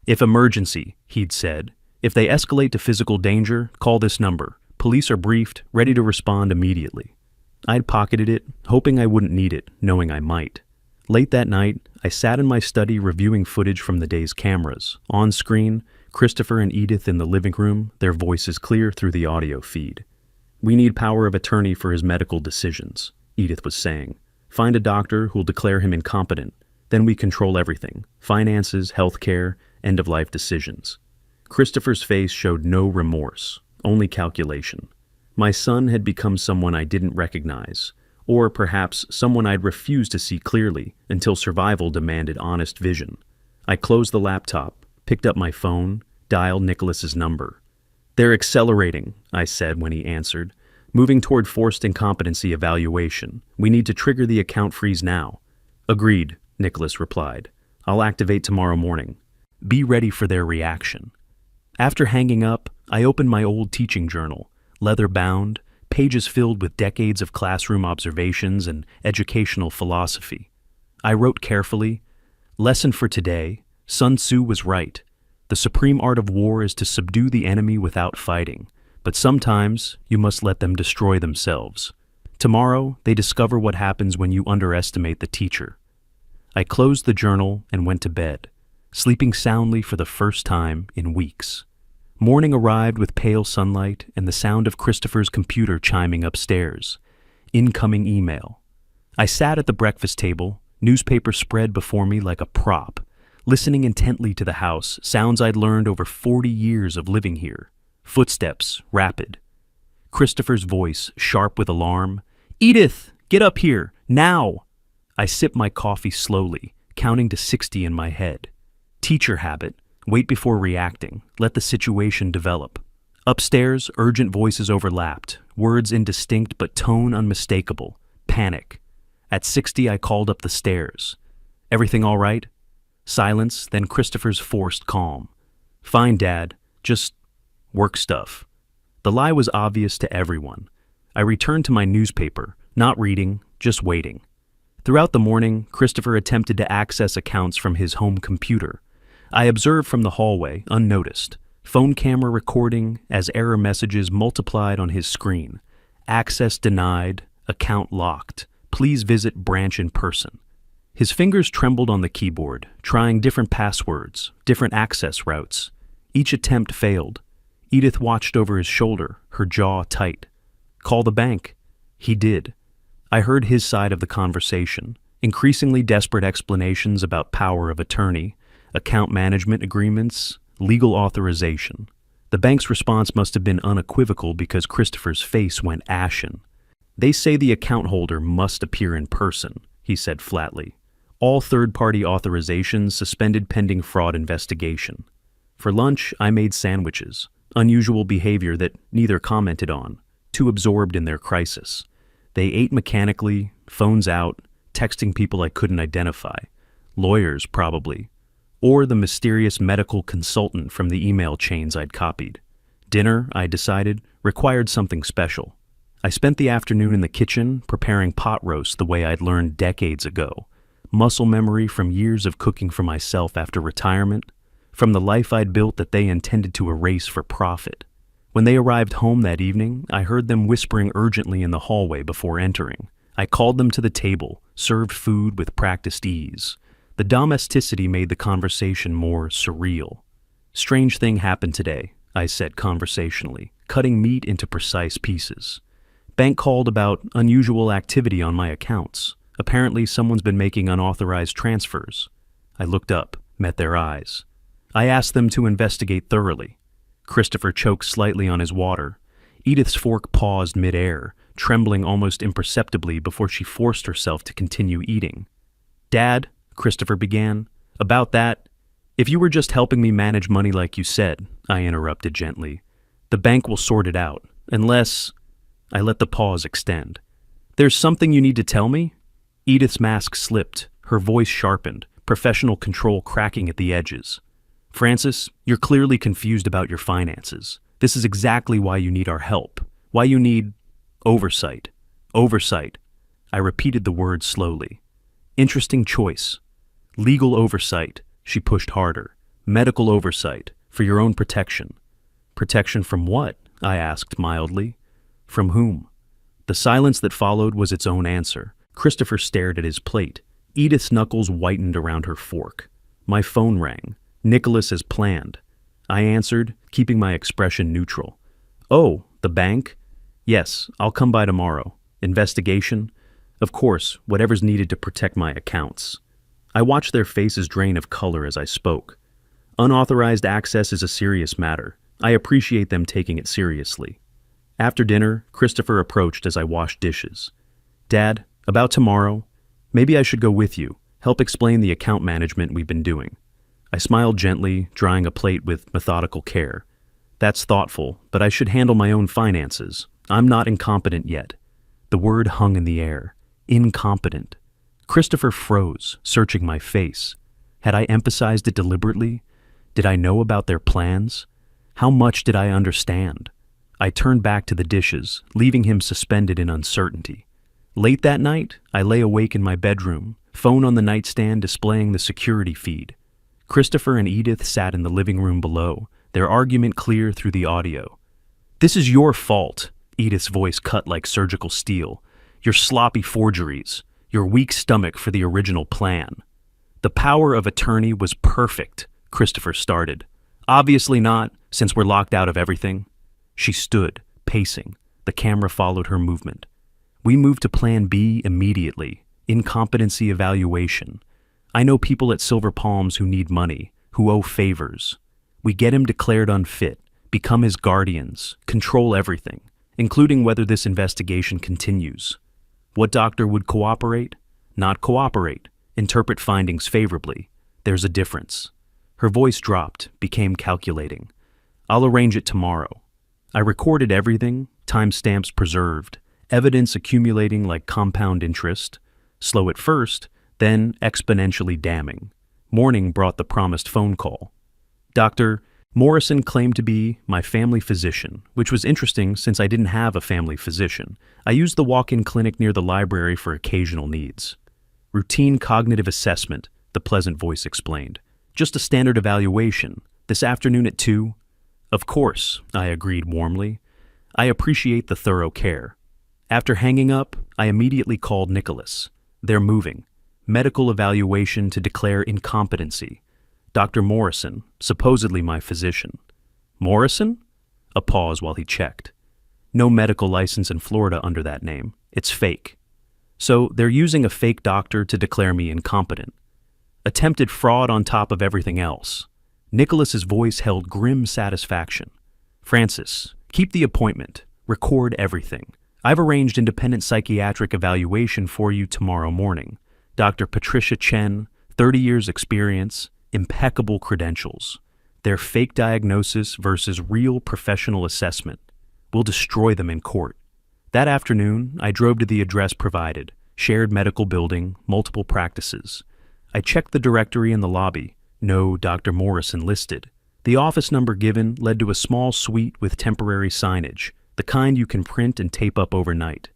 "If emergency," he'd said. "If they escalate to physical danger, call this number. Police are briefed, ready to respond immediately." I'd pocketed it, hoping I wouldn't need it, knowing I might. Late that night, I sat in my study reviewing footage from the day's cameras. On screen, Christopher and Edith in the living room, their voices clear through the audio feed. "We need power of attorney for his medical decisions," Edith was saying. "Find a doctor who'll declare him incompetent. Then we control everything: finances, healthcare, end-of-life decisions." Christopher's face showed no remorse, only calculation. My son had become someone I didn't recognize, or perhaps someone I'd refused to see clearly until survival demanded honest vision. I closed the laptop, picked up my phone, dialed Nicholas's number. "They're accelerating," I said when he answered. "Moving toward forced incompetency evaluation. We need to trigger the account freeze now." "Agreed," Nicholas replied. "I'll activate tomorrow morning." Be ready for their reaction. After hanging up, I opened my old teaching journal, leather-bound, pages filled with decades of classroom observations and educational philosophy. I wrote carefully, "Lesson for today, Sun Tzu was right. The supreme art of war is to subdue the enemy without fighting, but sometimes you must let them destroy themselves. Tomorrow, they discover what happens when you underestimate the teacher." I closed the journal and went to bed, sleeping soundly for the first time in weeks. Morning arrived with pale sunlight and the sound of Christopher's computer chiming upstairs. Incoming email. I sat at the breakfast table, newspaper spread before me like a prop, listening intently to the house, sounds I'd learned over 40 years of living here. Footsteps, rapid. Christopher's voice, sharp with alarm. "Edith, get up here, now!" I sipped my coffee slowly, counting to 60 in my head. Teacher habit. Wait before reacting. Let the situation develop. Upstairs, urgent voices overlapped, words indistinct but tone unmistakable. Panic. At 60, I called up the stairs. "Everything all right?" Silence, then Christopher's forced calm. "Fine, Dad. Just work stuff." The lie was obvious to everyone. I returned to my newspaper, not reading, just waiting. Throughout the morning, Christopher attempted to access accounts from his home computer. I observed from the hallway, unnoticed. Phone camera recording as error messages multiplied on his screen. Access denied, account locked. Please visit branch in person. His fingers trembled on the keyboard, trying different passwords, different access routes. Each attempt failed. Edith watched over his shoulder, her jaw tight. "Call the bank." He did. I heard his side of the conversation, increasingly desperate explanations about power of attorney, account management agreements, legal authorization. The bank's response must have been unequivocal because Christopher's face went ashen. "They say the account holder must appear in person," he said flatly. "All third-party authorizations suspended pending fraud investigation." For lunch, I made sandwiches, unusual behavior that neither commented on, too absorbed in their crisis. They ate mechanically, phones out, texting people I couldn't identify. Lawyers, probably. Or the mysterious medical consultant from the email chains I'd copied. Dinner, I decided, required something special. I spent the afternoon in the kitchen preparing pot roast the way I'd learned decades ago. Muscle memory from years of cooking for myself after retirement, from the life I'd built that they intended to erase for profit. When they arrived home that evening, I heard them whispering urgently in the hallway before entering. I called them to the table, served food with practiced ease. The domesticity made the conversation more surreal. "Strange thing happened today," I said conversationally, cutting meat into precise pieces. "Bank called about unusual activity on my accounts. Apparently someone's been making unauthorized transfers." I looked up, met their eyes. I asked them to investigate thoroughly. Christopher choked slightly on his water. Edith's fork paused mid-air, trembling almost imperceptibly before she forced herself to continue eating. "Dad," Christopher began, "about that, if you were just helping me manage money like you said," I interrupted gently, "the bank will sort it out, unless—" I let the pause extend. "There's something you need to tell me?" Edith's mask slipped, her voice sharpened, professional control cracking at the edges. Francis, you're clearly confused about your finances. This is exactly why you need our help. Why you need oversight. Oversight. I repeated the word slowly. Interesting choice. Legal oversight, she pushed harder. Medical oversight, for your own protection. Protection from what? I asked mildly. From whom? The silence that followed was its own answer. Christopher stared at his plate. Edith's knuckles whitened around her fork. My phone rang. Nicholas as planned. I answered, keeping my expression neutral. Oh, the bank? Yes, I'll come by tomorrow. Investigation? Of course, whatever's needed to protect my accounts. I watched their faces drain of color as I spoke. Unauthorized access is a serious matter. I appreciate them taking it seriously. After dinner, Christopher approached as I washed dishes. Dad, about tomorrow, maybe I should go with you, help explain the account management we've been doing. I smiled gently, drying a plate with methodical care. That's thoughtful, but I should handle my own finances. I'm not incompetent yet. The word hung in the air. Incompetent. Christopher froze, searching my face. Had I emphasized it deliberately? Did I know about their plans? How much did I understand? I turned back to the dishes, leaving him suspended in uncertainty. Late that night, I lay awake in my bedroom, phone on the nightstand displaying the security feed. Christopher and Edith sat in the living room below, their argument clear through the audio. This is your fault, Edith's voice cut like surgical steel. Your sloppy forgeries, your weak stomach for the original plan. The power of attorney was perfect, Christopher started. Obviously not, since we're locked out of everything. She stood, pacing. The camera followed her movement. We moved to Plan B immediately. Incompetency evaluation. I know people at Silver Palms who need money, who owe favors. We get him declared unfit, become his guardians, control everything, including whether this investigation continues. What doctor would cooperate? Not cooperate. Interpret findings favorably. There's a difference. Her voice dropped, became calculating. I'll arrange it tomorrow. I recorded everything, timestamps preserved, evidence accumulating like compound interest. Slow at first, then exponentially damning. Morning brought the promised phone call. Dr. Morrison claimed to be my family physician, which was interesting since I didn't have a family physician. I used the walk-in clinic near the library for occasional needs. Routine cognitive assessment, the pleasant voice explained. Just a standard evaluation. This afternoon at 2? Of course, I agreed warmly. I appreciate the thorough care. After hanging up, I immediately called Nicholas. They're moving. Medical evaluation to declare incompetency. Dr. Morrison, supposedly my physician. Morrison? A pause while he checked. No medical license in Florida under that name. It's fake. So they're using a fake doctor to declare me incompetent. Attempted fraud on top of everything else. Nicholas's voice held grim satisfaction. Francis, keep the appointment. Record everything. I've arranged independent psychiatric evaluation for you tomorrow morning. Dr. Patricia Chen, 30 years experience, impeccable credentials. Their fake diagnosis versus real professional assessment. We'll destroy them in court. That afternoon, I drove to the address provided, shared medical building, multiple practices. I checked the directory in the lobby. No Dr. Morrison listed. The office number given led to a small suite with temporary signage, the kind you can print and tape up overnight.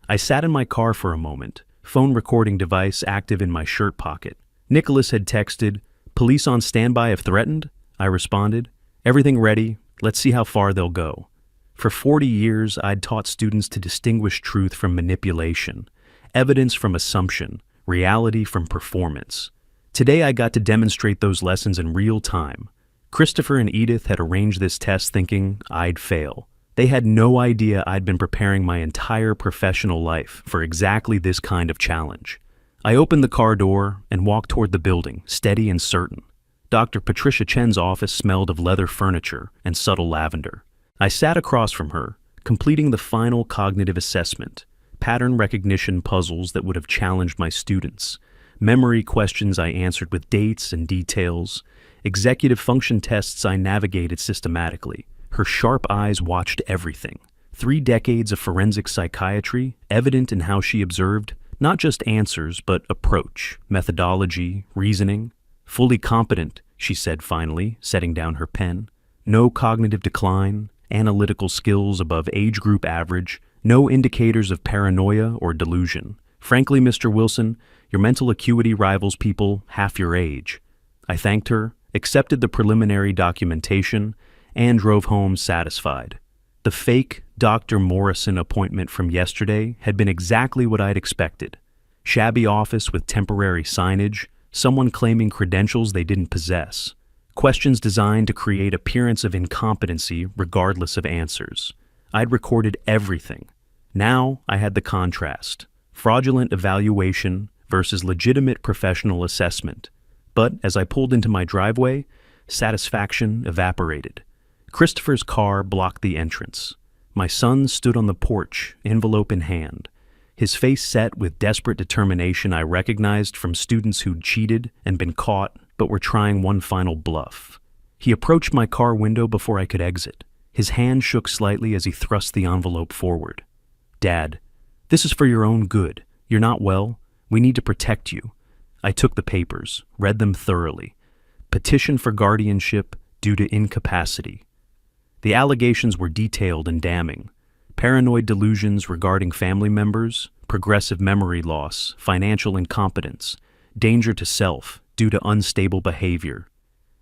I sat in my car for a moment, phone recording device active in my shirt pocket. Nicholas had texted, "Police on standby if threatened?" I responded, "Everything ready. Let's see how far they'll go." For 40 years, I'd taught students to distinguish truth from manipulation, evidence from assumption, reality from performance. Today I got to demonstrate those lessons in real time. Christopher and Edith had arranged this test thinking I'd fail. They had no idea I'd been preparing my entire professional life for exactly this kind of challenge. I opened the car door and walked toward the building, steady and certain. Dr. Patricia Chen's office smelled of leather furniture and subtle lavender. I sat across from her, completing the final cognitive assessment, pattern recognition puzzles that would have challenged my students, memory questions I answered with dates and details, executive function tests I navigated systematically. Her sharp eyes watched everything. 3 decades of forensic psychiatry, evident in how she observed not just answers, but approach, methodology, reasoning. Fully competent, she said finally, setting down her pen. No cognitive decline, analytical skills above age group average, no indicators of paranoia or delusion. Frankly, Mr. Wilson, your mental acuity rivals people half your age. I thanked her, accepted the preliminary documentation, and drove home satisfied. The fake Dr. Morrison appointment from yesterday had been exactly what I'd expected. Shabby office with temporary signage, someone claiming credentials they didn't possess. Questions designed to create appearance of incompetency regardless of answers. I'd recorded everything. Now I had the contrast. Fraudulent evaluation versus legitimate professional assessment. But as I pulled into my driveway, satisfaction evaporated. Christopher's car blocked the entrance. My son stood on the porch, envelope in hand. His face set with desperate determination I recognized from students who'd cheated and been caught but were trying one final bluff. He approached my car window before I could exit. His hand shook slightly as he thrust the envelope forward. "Dad, this is for your own good. You're not well. We need to protect you." I took the papers, read them thoroughly. Petition for guardianship due to incapacity. The allegations were detailed and damning. Paranoid delusions regarding family members, progressive memory loss, financial incompetence, danger to self due to unstable behavior.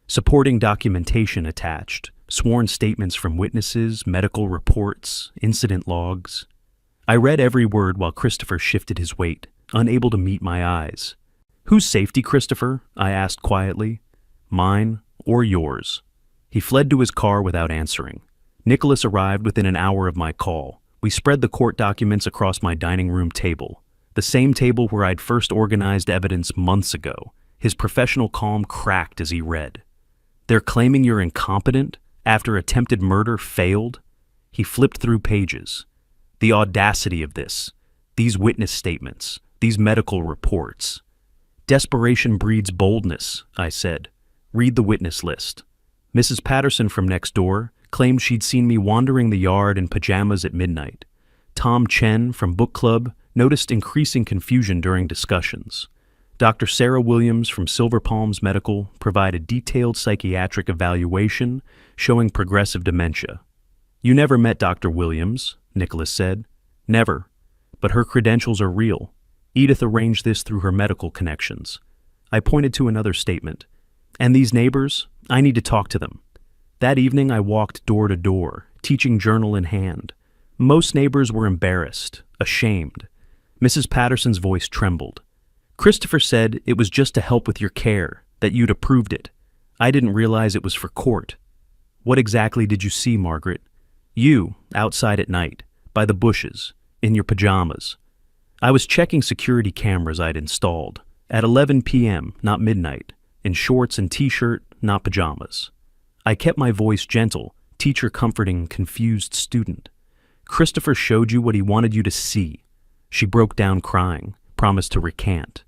Supporting documentation attached, sworn statements from witnesses, medical reports, incident logs. I read every word while Christopher shifted his weight, unable to meet my eyes. "Whose safety, Christopher?" I asked quietly. "Mine or yours?" He fled to his car without answering. Nicholas arrived within an hour of my call. We spread the court documents across my dining room table, the same table where I'd first organized evidence months ago. His professional calm cracked as he read. "They're claiming you're incompetent after attempted murder failed?" He flipped through pages. The audacity of this, these witness statements, these medical reports. "Desperation breeds boldness," I said. "Read the witness list." Mrs. Patterson from next door claimed she'd seen me wandering the yard in pajamas at midnight. Tom Chen from book club noticed increasing confusion during discussions. Dr. Sarah Williams from Silver Palms Medical provided detailed psychiatric evaluation showing progressive dementia. "You never met Dr. Williams," Nicholas said. "Never. But her credentials are real. Edith arranged this through her medical connections." I pointed to another statement. "And these neighbors, I need to talk to them." That evening I walked door to door, teaching journal in hand. Most neighbors were embarrassed, ashamed. Mrs. Patterson's voice trembled. "Christopher said it was just to help with your care, that you'd approved it. I didn't realize it was for court." "What exactly did you see, Margaret?" "You, outside at night, by the bushes, in your pajamas." "I was checking security cameras I'd installed. At 11 p.m., not midnight, in shorts and t-shirt, not pajamas." I kept my voice gentle, teacher comforting confused student. "Christopher showed you what he wanted you to see." She broke down crying, promised to recant.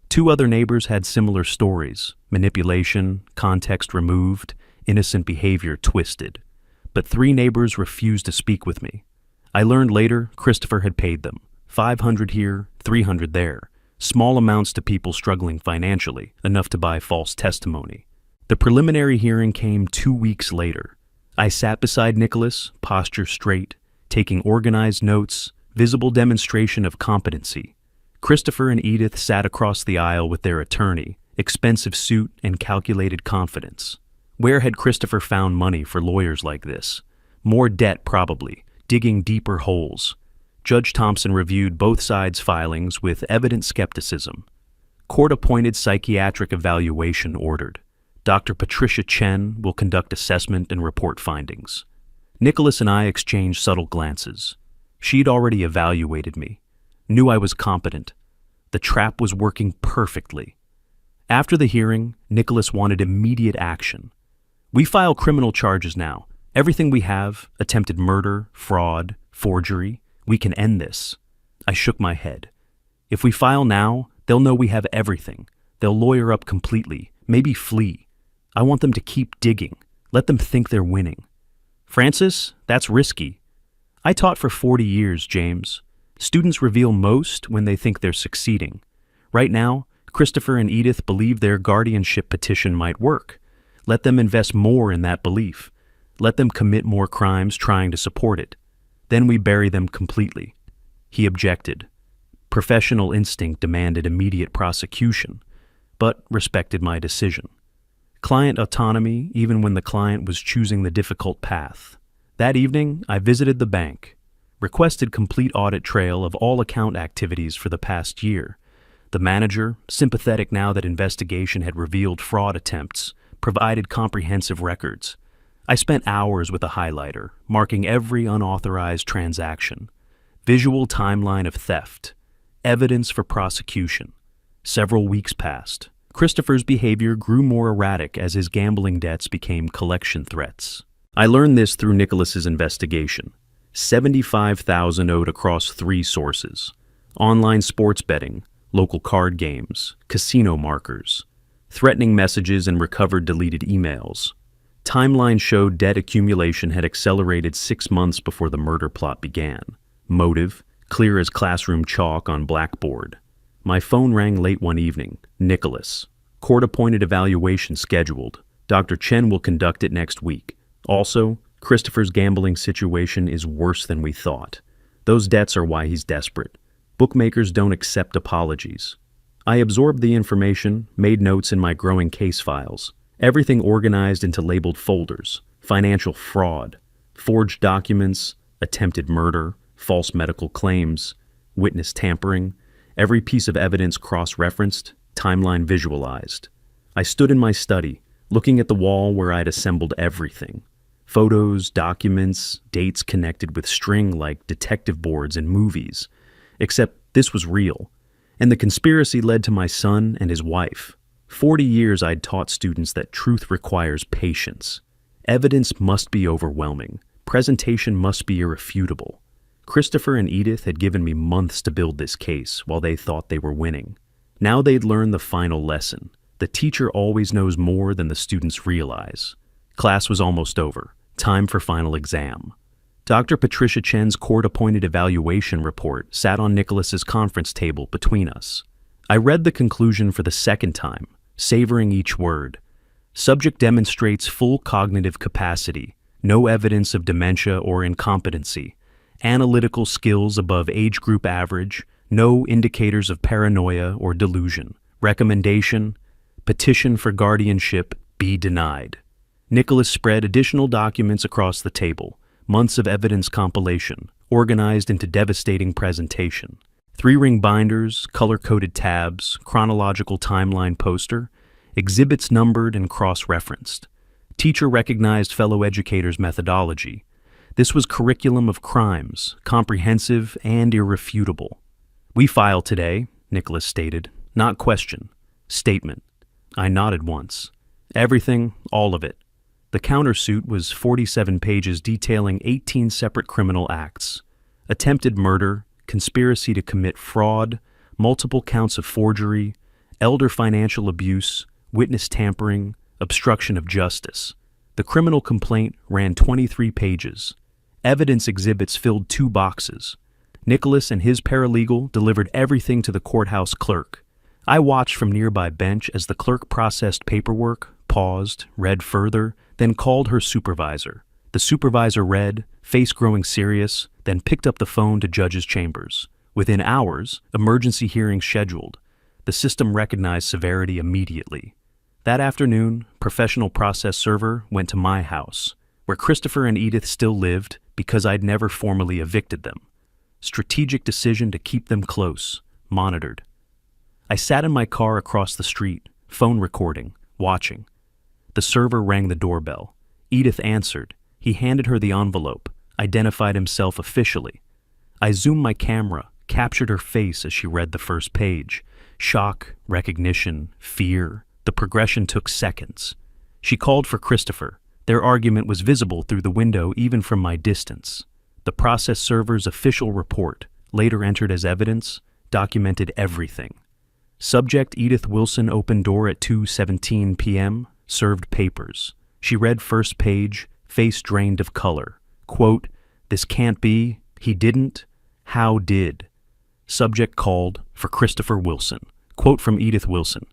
2 other neighbors had similar stories: manipulation, context removed, innocent behavior twisted. But 3 neighbors refused to speak with me. I learned later Christopher had paid them, $500 here, $300 there, small amounts to people struggling financially, enough to buy false testimony. The preliminary hearing came 2 weeks later. I sat beside Nicholas, posture straight, taking organized notes, visible demonstration of competency. Christopher and Edith sat across the aisle with their attorney, expensive suit and calculated confidence. Where had Christopher found money for lawyers like this? More debt probably, digging deeper holes. Judge Thompson reviewed both sides' filings with evident skepticism. Court-appointed psychiatric evaluation ordered. Dr. Patricia Chen will conduct assessment and report findings. Nicholas and I exchanged subtle glances. She'd already evaluated me, knew I was competent. The trap was working perfectly. After the hearing, Nicholas wanted immediate action. "We file criminal charges now. Everything we have, attempted murder, fraud, forgery, we can end this." I shook my head. "If we file now, they'll know we have everything. They'll lawyer up completely, maybe flee. I want them to keep digging. Let them think they're winning." "Francis, that's risky." "I taught for 40 years, James. Students reveal most when they think they're succeeding. Right now, Christopher and Edith believe their guardianship petition might work. Let them invest more in that belief. Let them commit more crimes trying to support it. Then we bury them completely. He objected. Professional instinct demanded immediate prosecution, but respected my decision. Client autonomy, even when the client was choosing the difficult path. That evening, I visited the bank, requested complete audit trail of all account activities for the past year. The manager, sympathetic now that investigation had revealed fraud attempts, provided comprehensive records. I spent hours with a highlighter, marking every unauthorized transaction. Visual timeline of theft. Evidence for prosecution. Several weeks passed. Christopher's behavior grew more erratic as his gambling debts became collection threats. I learned this through Nicholas's investigation. $75,000 owed across 3 sources: online sports betting, local card games, casino markers, threatening messages and recovered deleted emails. Timeline showed debt accumulation had accelerated 6 months before the murder plot began. Motive, clear as classroom chalk on blackboard. My phone rang late one evening. Nicholas. Court-appointed evaluation scheduled. Dr. Chen will conduct it next week. Also, Christopher's gambling situation is worse than we thought. Those debts are why he's desperate. Bookmakers don't accept apologies. I absorbed the information, made notes in my growing case files. Everything organized into labeled folders: financial fraud, forged documents, attempted murder, false medical claims, witness tampering, every piece of evidence cross-referenced, timeline visualized. I stood in my study, looking at the wall where I'd assembled everything. Photos, documents, dates connected with string like detective boards in movies. Except this was real, and the conspiracy led to my son and his wife. 40 years I'd taught students that truth requires patience. Evidence must be overwhelming. Presentation must be irrefutable. Christopher and Edith had given me months to build this case while they thought they were winning. Now they'd learned the final lesson. The teacher always knows more than the students realize. Class was almost over. Time for final exam. Dr. Patricia Chen's court-appointed evaluation report sat on Nicholas's conference table between us. I read the conclusion for the second time, savoring each word. Subject demonstrates full cognitive capacity, no evidence of dementia or incompetency, analytical skills above age group average, no indicators of paranoia or delusion. Recommendation: petition for guardianship be denied. Nicholas spread additional documents across the table, months of evidence compilation, organized into devastating presentation. 3-ring binders, color-coded tabs, chronological timeline poster, exhibits numbered and cross-referenced. Teacher recognized fellow educators' methodology. This was curriculum of crimes, comprehensive and irrefutable. We file today, Nicholas stated, not question. Statement. I nodded once. Everything, all of it. The countersuit was 47 pages detailing 18 separate criminal acts. Attempted murder, conspiracy to commit fraud, multiple counts of forgery, elder financial abuse, witness tampering, obstruction of justice. The criminal complaint ran 23 pages. Evidence exhibits filled 2 boxes. Nicholas and his paralegal delivered everything to the courthouse clerk. I watched from nearby bench as the clerk processed paperwork, paused, read further, then called her supervisor. The supervisor read, face growing serious, then picked up the phone to judge's chambers. Within hours, emergency hearings scheduled. The system recognized severity immediately. That afternoon, professional process server went to my house, where Christopher and Edith still lived because I'd never formally evicted them. Strategic decision to keep them close, monitored. I sat in my car across the street, phone recording, watching. The server rang the doorbell. Edith answered. He handed her the envelope, identified himself officially. I zoomed my camera, captured her face as she read the first page. Shock, recognition, fear. The progression took seconds. She called for Christopher. Their argument was visible through the window even from my distance. The process server's official report, later entered as evidence, documented everything. Subject Edith Wilson opened door at 2:17 p.m., served papers. She read first page, face drained of color. Quote, "This can't be, he didn't, how did?" Subject called for Christopher Wilson. Quote from Edith Wilson,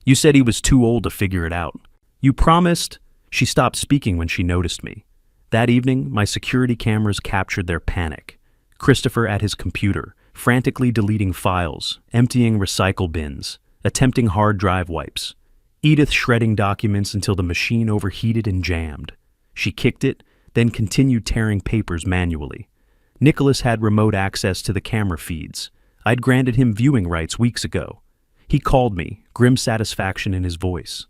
"You said he was too old to figure it out." You promised. She stopped speaking when she noticed me. That evening, my security cameras captured their panic. Christopher at his computer, frantically deleting files, emptying recycle bins, attempting hard drive wipes. Edith shredding documents until the machine overheated and jammed. She kicked it, then continued tearing papers manually. Nicholas had remote access to the camera feeds. I'd granted him viewing rights weeks ago. He called me, grim satisfaction in his voice.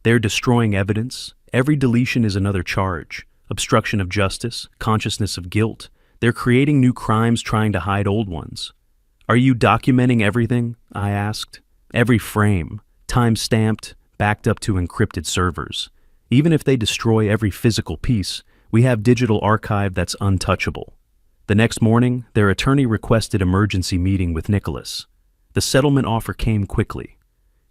They're destroying evidence. Every deletion is another charge. Obstruction of justice, consciousness of guilt. They're creating new crimes trying to hide old ones. Are you documenting everything? I asked. Every frame, time-stamped, backed up to encrypted servers. Even if they destroy every physical piece, we have digital archive that's untouchable. The next morning, their attorney requested emergency meeting with Nicholas. The settlement offer came quickly.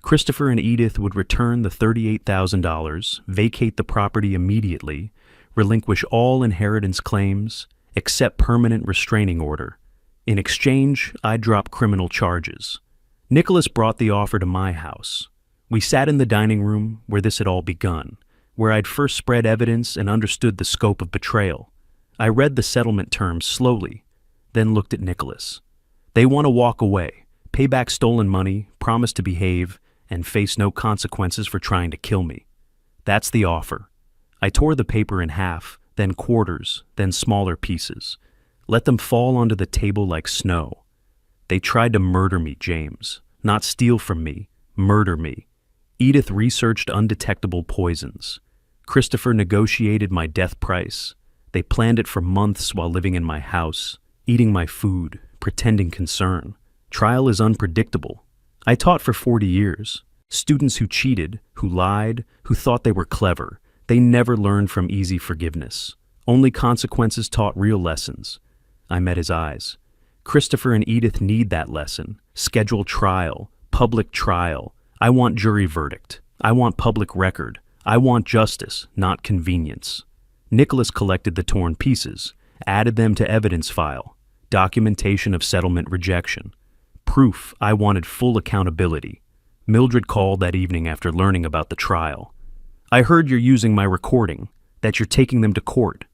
Christopher and Edith would return the $38,000, vacate the property immediately, relinquish all inheritance claims, accept permanent restraining order. In exchange, I'd drop criminal charges. Nicholas brought the offer to my house. We sat in the dining room where this had all begun, where I'd first spread evidence and understood the scope of betrayal. I read the settlement terms slowly, then looked at Nicholas. They want to walk away, pay back stolen money, promise to behave, and face no consequences for trying to kill me. That's the offer. I tore the paper in half, then quarters, then smaller pieces. Let them fall onto the table like snow. They tried to murder me, James. Not steal from me, murder me. Edith researched undetectable poisons. Christopher negotiated my death price. They planned it for months while living in my house, eating my food, pretending concern. Trial is unpredictable. I taught for 40 years. Students who cheated, who lied, who thought they were clever, they never learned from easy forgiveness. Only consequences taught real lessons. I met his eyes. Christopher and Edith need that lesson. Schedule trial, public trial. I want jury verdict. I want public record. I want justice, not convenience. Nicholas collected the torn pieces, added them to evidence file, documentation of settlement rejection. Proof I wanted full accountability. Mildred called that evening after learning about the trial. I heard you're using my recording, that you're taking them to court.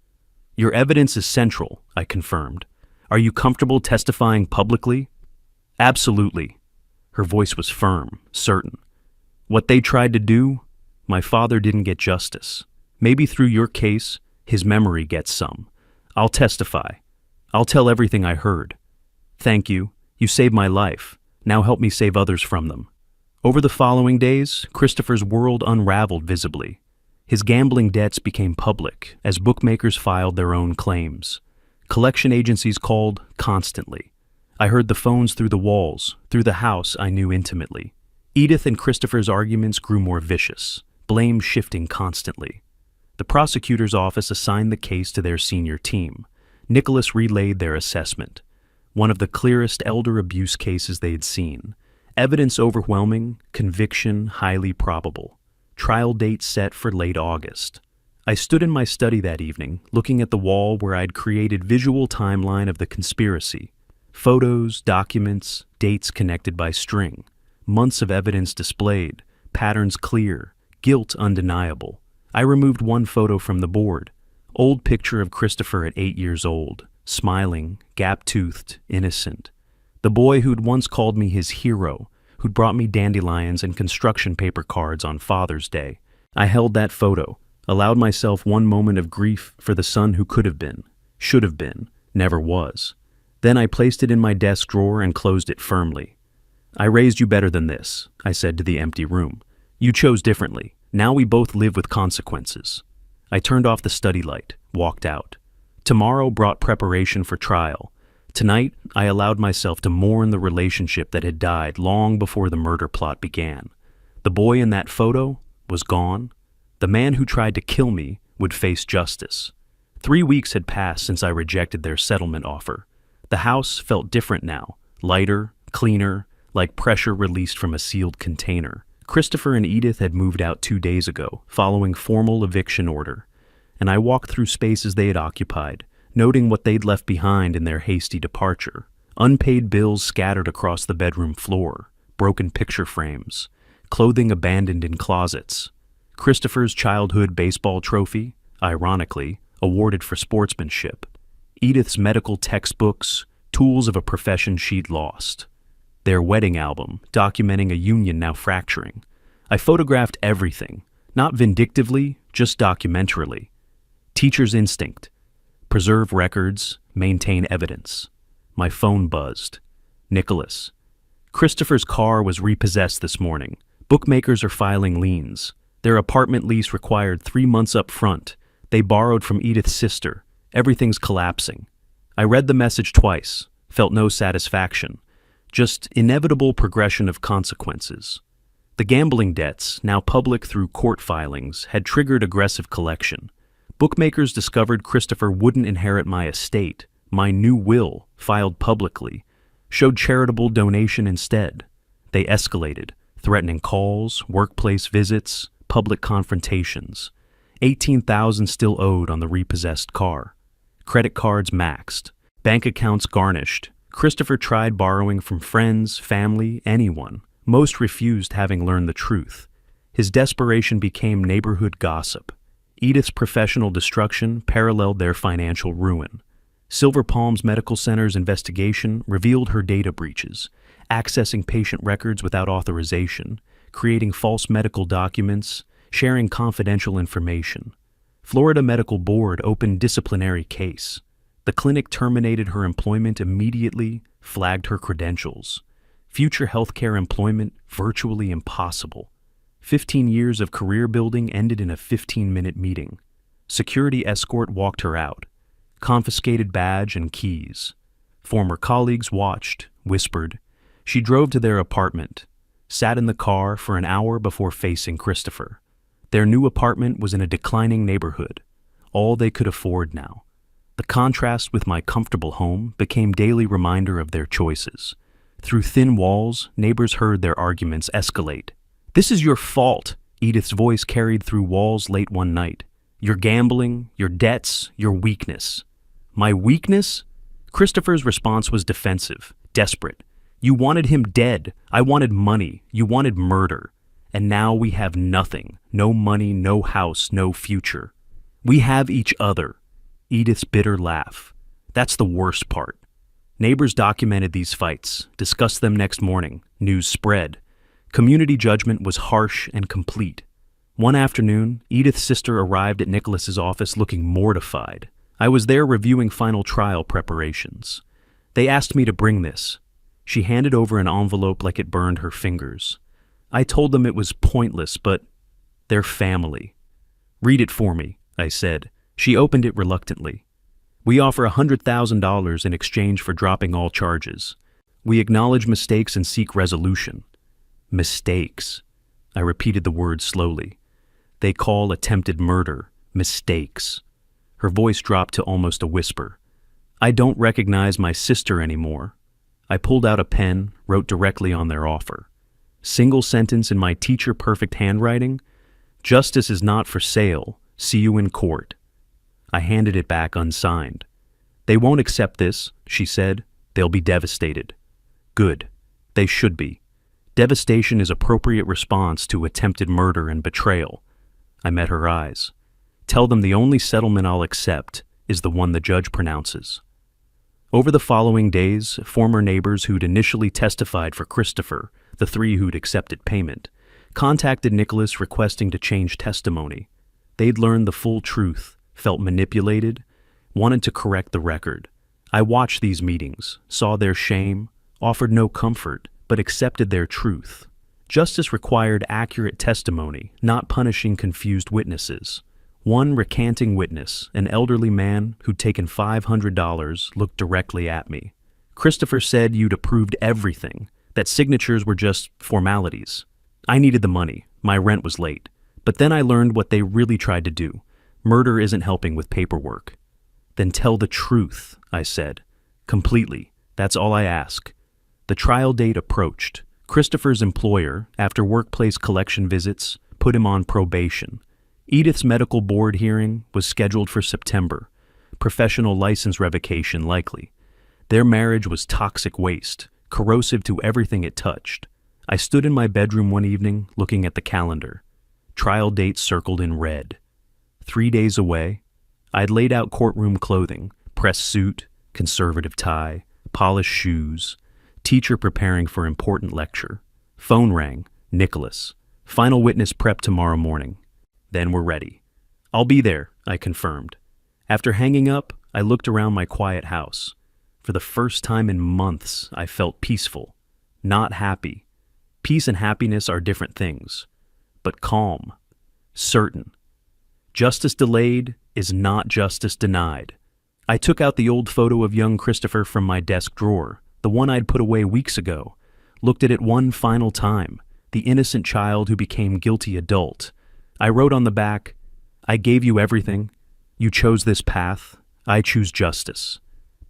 Your evidence is central, I confirmed. Are you comfortable testifying publicly? Absolutely. Her voice was firm, certain. What they tried to do, my father didn't get justice. Maybe through your case, his memory gets some. I'll testify. I'll tell everything I heard. Thank you. You saved my life. Now help me save others from them. Over the following days, Christopher's world unraveled visibly. His gambling debts became public as bookmakers filed their own claims. Collection agencies called constantly. I heard the phones through the walls, through the house I knew intimately. Edith and Christopher's arguments grew more vicious, blame shifting constantly. The prosecutor's office assigned the case to their senior team. Nicholas relayed their assessment. One of the clearest elder abuse cases they had seen. Evidence overwhelming, conviction highly probable. Trial date set for late August. I stood in my study that evening, looking at the wall where I'd created visual timeline of the conspiracy. Photos, documents, dates connected by string. Months of evidence displayed, patterns clear, guilt undeniable. I removed one photo from the board. Old picture of Christopher at 8 years old. Smiling, gap-toothed, innocent. The boy who'd once called me his hero, who'd brought me dandelions and construction paper cards on Father's Day. I held that photo, allowed myself one moment of grief for the son who could have been, should have been, never was. Then I placed it in my desk drawer and closed it firmly. I raised you better than this, I said to the empty room. You chose differently. Now we both live with consequences. I turned off the study light, walked out. Tomorrow brought preparation for trial. Tonight, I allowed myself to mourn the relationship that had died long before the murder plot began. The boy in that photo was gone. The man who tried to kill me would face justice. 3 weeks had passed since I rejected their settlement offer. The house felt different now, lighter, cleaner, like pressure released from a sealed container. Christopher and Edith had moved out 2 days ago, following formal eviction order, and I walked through spaces they had occupied, noting what they'd left behind in their hasty departure. Unpaid bills scattered across the bedroom floor, broken picture frames, clothing abandoned in closets. Christopher's childhood baseball trophy, ironically, awarded for sportsmanship. Edith's medical textbooks, tools of a profession she'd lost. Their wedding album, documenting a union now fracturing. I photographed everything, not vindictively, just documentarily. Teacher's instinct. Preserve records, maintain evidence. My phone buzzed. Nicholas. Christopher's car was repossessed this morning. Bookmakers are filing liens. Their apartment lease required 3 months up front. They borrowed from Edith's sister. Everything's collapsing. I read the message twice, felt no satisfaction. Just inevitable progression of consequences. The gambling debts, now public through court filings, had triggered aggressive collection. Bookmakers discovered Christopher wouldn't inherit my estate. My new will, filed publicly, showed charitable donation instead. They escalated, threatening calls, workplace visits, public confrontations. $18,000 still owed on the repossessed car. Credit cards maxed. Bank accounts garnished. Christopher tried borrowing from friends, family, anyone. Most refused, having learned the truth. His desperation became neighborhood gossip. Edith's professional destruction paralleled their financial ruin. Silver Palms Medical Center's investigation revealed her data breaches, accessing patient records without authorization, creating false medical documents, sharing confidential information. Florida Medical Board opened disciplinary case. The clinic terminated her employment immediately, flagged her credentials. Future healthcare employment virtually impossible. 15 years of career building ended in a 15-minute meeting. Security escort walked her out. Confiscated badge and keys. Former colleagues watched, whispered. She drove to their apartment, sat in the car for an hour before facing Christopher. Their new apartment was in a declining neighborhood, all they could afford now. The contrast with my comfortable home became daily reminder of their choices. Through thin walls, neighbors heard their arguments escalate. "This is your fault," Edith's voice carried through walls late one night. "Your gambling, your debts, your weakness." My weakness? Christopher's response was defensive, desperate. "You wanted him dead. I wanted money. You wanted murder. And now we have nothing. No money, no house, no future. We have each other." Edith's bitter laugh. "That's the worst part." Neighbors documented these fights, discussed them next morning. News spread. Community judgment was harsh and complete. One afternoon, Edith's sister arrived at Nicholas's office looking mortified. I was there reviewing final trial preparations. They asked me to bring this. She handed over an envelope like it burned her fingers. I told them it was pointless, but they're family. "Read it for me," I said. She opened it reluctantly. "We offer $100,000 in exchange for dropping all charges. We acknowledge mistakes and seek resolution." Mistakes. I repeated the word slowly. They call attempted murder mistakes. Her voice dropped to almost a whisper. "I don't recognize my sister anymore." I pulled out a pen, wrote directly on their offer. Single sentence in my teacher-perfect handwriting. "Justice is not for sale. See you in court." I handed it back unsigned. "They won't accept this," she said. "They'll be devastated." Good. They should be. Devastation is appropriate response to attempted murder and betrayal. I met her eyes. "Tell them the only settlement I'll accept is the one the judge pronounces." Over the following days, former neighbors who'd initially testified for Christopher, the 3 who'd accepted payment, contacted Nicholas requesting to change testimony. They'd learned the full truth, felt manipulated, wanted to correct the record. I watched these meetings, saw their shame, offered no comfort, but accepted their truth. Justice required accurate testimony, not punishing confused witnesses. One recanting witness, an elderly man who'd taken $500, looked directly at me. "Christopher said you'd approved everything, that signatures were just formalities. I needed the money. My rent was late. But then I learned what they really tried to do. Murder isn't helping with paperwork." "Then tell the truth," I said. "Completely. That's all I ask." The trial date approached. Christopher's employer, after workplace collection visits, put him on probation. Edith's medical board hearing was scheduled for September. Professional license revocation likely. Their marriage was toxic waste, corrosive to everything it touched. I stood in my bedroom one evening looking at the calendar. trial date circled in red. 3 days away. I'd laid out courtroom clothing, pressed suit, conservative tie, polished shoes, teacher preparing for important lecture. Phone rang. Nicholas. Final witness prep tomorrow morning. Then we're ready. I'll be there, I confirmed. After hanging up, I looked around my quiet house. For the first time in months, I felt peaceful, not happy. Peace and happiness are different things, but calm, certain. Justice delayed is not justice denied. I took out the old photo of young Christopher from my desk drawer, the one I'd put away weeks ago, looked at it one final time, the innocent child who became guilty adult. I wrote on the back, "I gave you everything. You chose this path. I choose justice."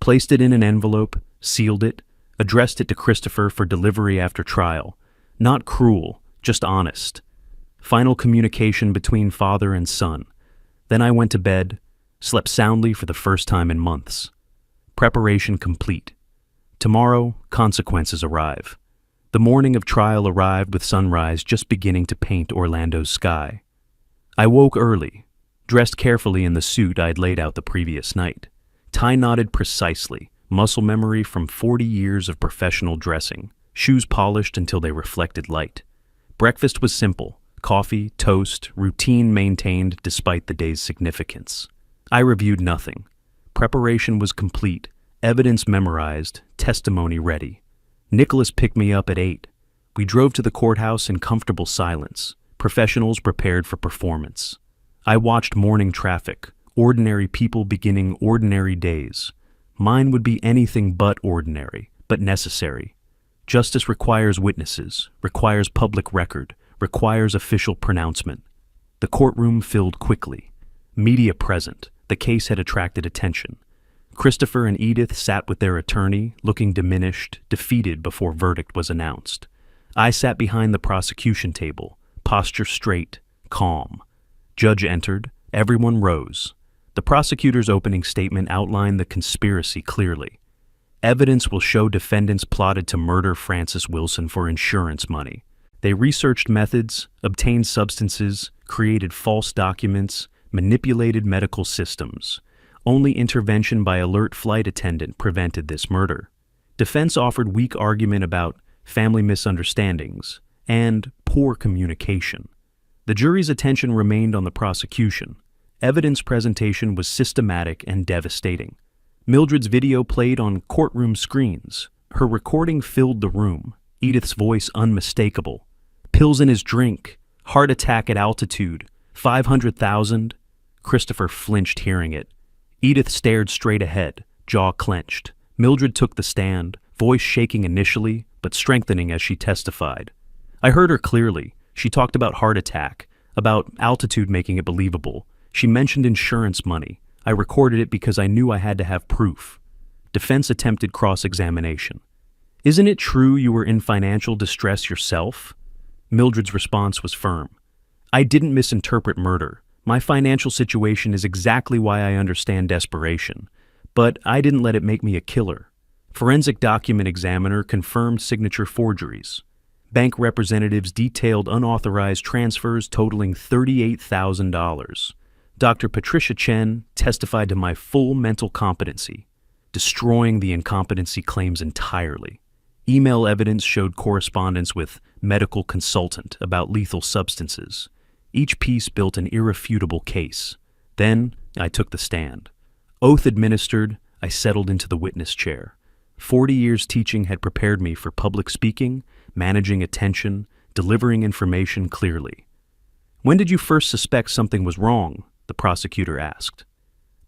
Placed it in an envelope, sealed it, addressed it to Christopher for delivery after trial. Not cruel, just honest. Final communication between father and son. Then I went to bed, slept soundly for the first time in months. Preparation complete. Tomorrow, consequences arrive. The morning of trial arrived with sunrise just beginning to paint Orlando's sky. I woke early, dressed carefully in the suit I'd laid out the previous night. Tie knotted precisely, muscle memory from 40 years of professional dressing, shoes polished until they reflected light. Breakfast was simple, coffee, toast, routine maintained despite the day's significance. I reviewed nothing. Preparation was complete, evidence memorized, testimony ready. Nicholas picked me up at 8. We drove to the courthouse in comfortable silence, professionals prepared for performance. I watched morning traffic, ordinary people beginning ordinary days. Mine would be anything but ordinary, but necessary. Justice requires witnesses, requires public record, requires official pronouncement. The courtroom filled quickly. Media present. The case had attracted attention. Christopher and Edith sat with their attorney, looking diminished, defeated before verdict was announced. I sat behind the prosecution table, posture straight, calm. Judge entered. Everyone rose. The prosecutor's opening statement outlined the conspiracy clearly. Evidence will show defendants plotted to murder Francis Wilson for insurance money. They researched methods, obtained substances, created false documents, manipulated medical systems. Only intervention by alert flight attendant prevented this murder. Defense offered weak argument about family misunderstandings and poor communication. The jury's attention remained on the prosecution. Evidence presentation was systematic and devastating. Mildred's video played on courtroom screens. Her recording filled the room. Edith's voice unmistakable. Pills in his drink. Heart attack at altitude. 500,000. Christopher flinched hearing it. Edith stared straight ahead, jaw clenched. Mildred took the stand, voice shaking initially, but strengthening as she testified. I heard her clearly. She talked about heart attack, about altitude making it believable. She mentioned insurance money. I recorded it because I knew I had to have proof. Defense attempted cross-examination. "Isn't it true you were in financial distress yourself?" Mildred's response was firm. "I didn't misinterpret murder. My financial situation is exactly why I understand desperation. But I didn't let it make me a killer." Forensic document examiner confirmed signature forgeries. Bank representatives detailed unauthorized transfers totaling $38,000. Dr. Patricia Chen testified to my full mental competency, destroying the incompetency claims entirely. Email evidence showed correspondence with medical consultant about lethal substances. Each piece built an irrefutable case. Then I took the stand. Oath administered, I settled into the witness chair. 40 years teaching had prepared me for public speaking, managing attention, delivering information clearly. "When did you first suspect something was wrong?" the prosecutor asked.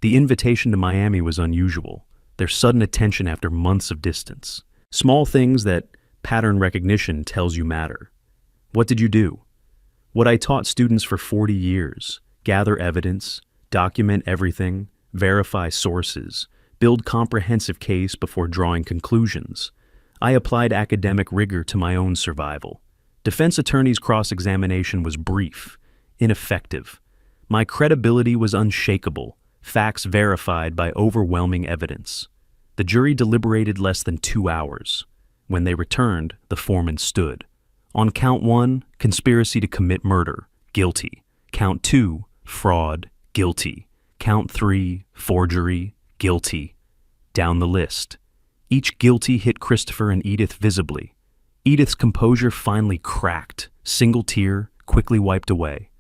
The invitation to Miami was unusual, their sudden attention after months of distance. Small things that pattern recognition tells you matter. What did you do? What I taught students for 40 years: gather evidence, document everything, verify sources, build comprehensive case before drawing conclusions. I applied academic rigor to my own survival. Defense attorney's cross-examination was brief, ineffective. My credibility was unshakable, facts verified by overwhelming evidence. The jury deliberated less than 2 hours. When they returned, the foreman stood. On count 1, conspiracy to commit murder. guilty. Count 2, fraud, guilty. Count 3, forgery, guilty. Down the list. Each guilty hit Christopher and Edith visibly. Edith's composure finally cracked. Single tear, quickly wiped away.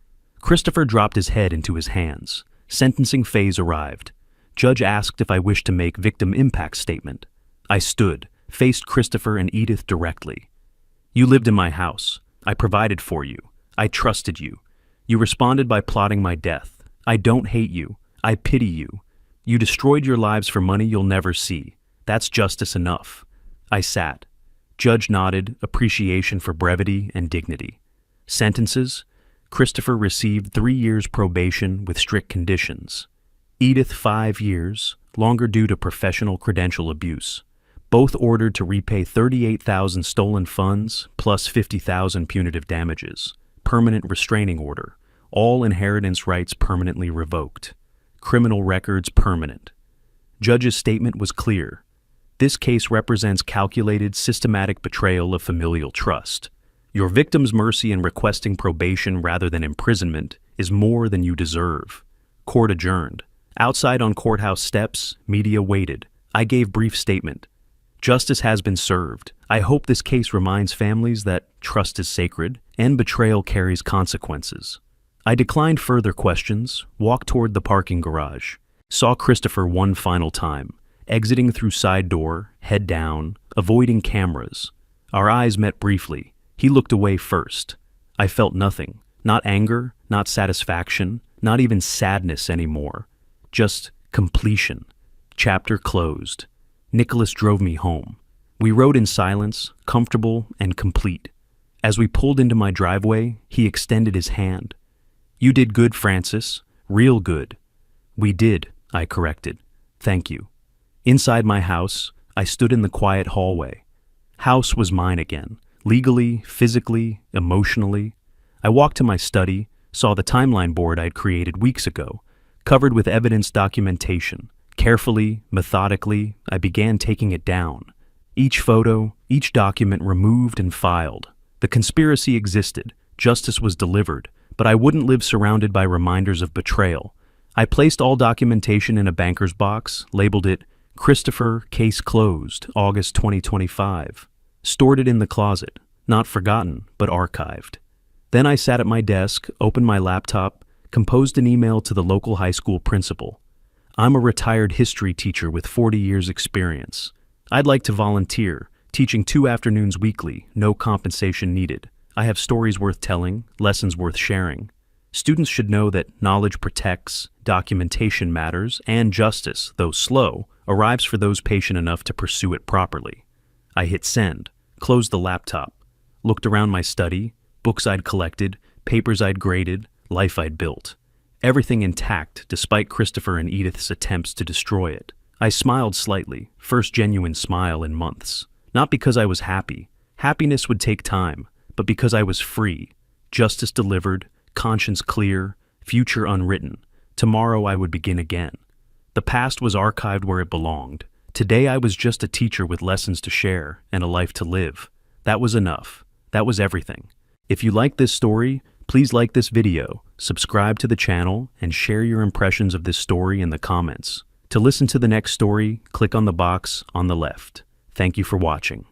Christopher dropped his head into his hands. Sentencing phase arrived. Judge asked if I wished to make victim impact statement. I stood, faced Christopher and Edith directly. You lived in my house. I provided for you. I trusted you. You responded by plotting my death. I don't hate you. I pity you. You destroyed your lives for money you'll never see. That's justice enough. I sat. Judge nodded, appreciation for brevity and dignity. Sentences: Christopher received 3 years probation with strict conditions. Edith 5 years, longer due to professional credential abuse. Both ordered to repay $38,000 stolen funds plus $50,000 punitive damages. Permanent restraining order. All inheritance rights permanently revoked. Criminal records permanent. Judge's statement was clear. This case represents calculated, systematic betrayal of familial trust. Your victim's mercy in requesting probation rather than imprisonment is more than you deserve. Court adjourned. Outside on courthouse steps, media waited. I gave brief statement. Justice has been served. I hope this case reminds families that trust is sacred and betrayal carries consequences. I declined further questions, walked toward the parking garage, saw Christopher one final time, exiting through side door, head down, avoiding cameras. Our eyes met briefly. He looked away first. I felt nothing. Not anger, not satisfaction, not even sadness anymore. Just completion. Chapter closed. Nicholas drove me home. We rode in silence, comfortable and complete. As we pulled into my driveway, he extended his hand. You did good, Francis. Real good. We did, I corrected. Thank you. Inside my house, I stood in the quiet hallway. House was mine again, legally, physically, emotionally. I walked to my study, saw the timeline board I'd created weeks ago, covered with evidence documentation. Carefully, methodically, I began taking it down. Each photo, each document removed and filed. The conspiracy existed, justice was delivered, but I wouldn't live surrounded by reminders of betrayal. I placed all documentation in a banker's box, labeled it Christopher, case closed, August 2025. Stored it in the closet, not forgotten, but archived. Then I sat at my desk, opened my laptop, composed an email to the local high school principal. I'm a retired history teacher with 40 years experience. I'd like to volunteer, teaching 2 afternoons weekly, no compensation needed. I have stories worth telling, lessons worth sharing. Students should know that knowledge protects, documentation matters, and justice, though slow, arrives for those patient enough to pursue it properly. I hit send, closed the laptop, looked around my study, books I'd collected, papers I'd graded, life I'd built. Everything intact despite Christopher and Edith's attempts to destroy it. I smiled slightly, first genuine smile in months. Not because I was happy. Happiness would take time, but because I was free. Justice delivered, conscience clear, future unwritten. Tomorrow I would begin again. The past was archived where it belonged. Today I was just a teacher with lessons to share and a life to live. That was enough. That was everything. If you like this story, please like this video, subscribe to the channel, and share your impressions of this story in the comments. To listen to the next story, click on the box on the left. Thank you for watching.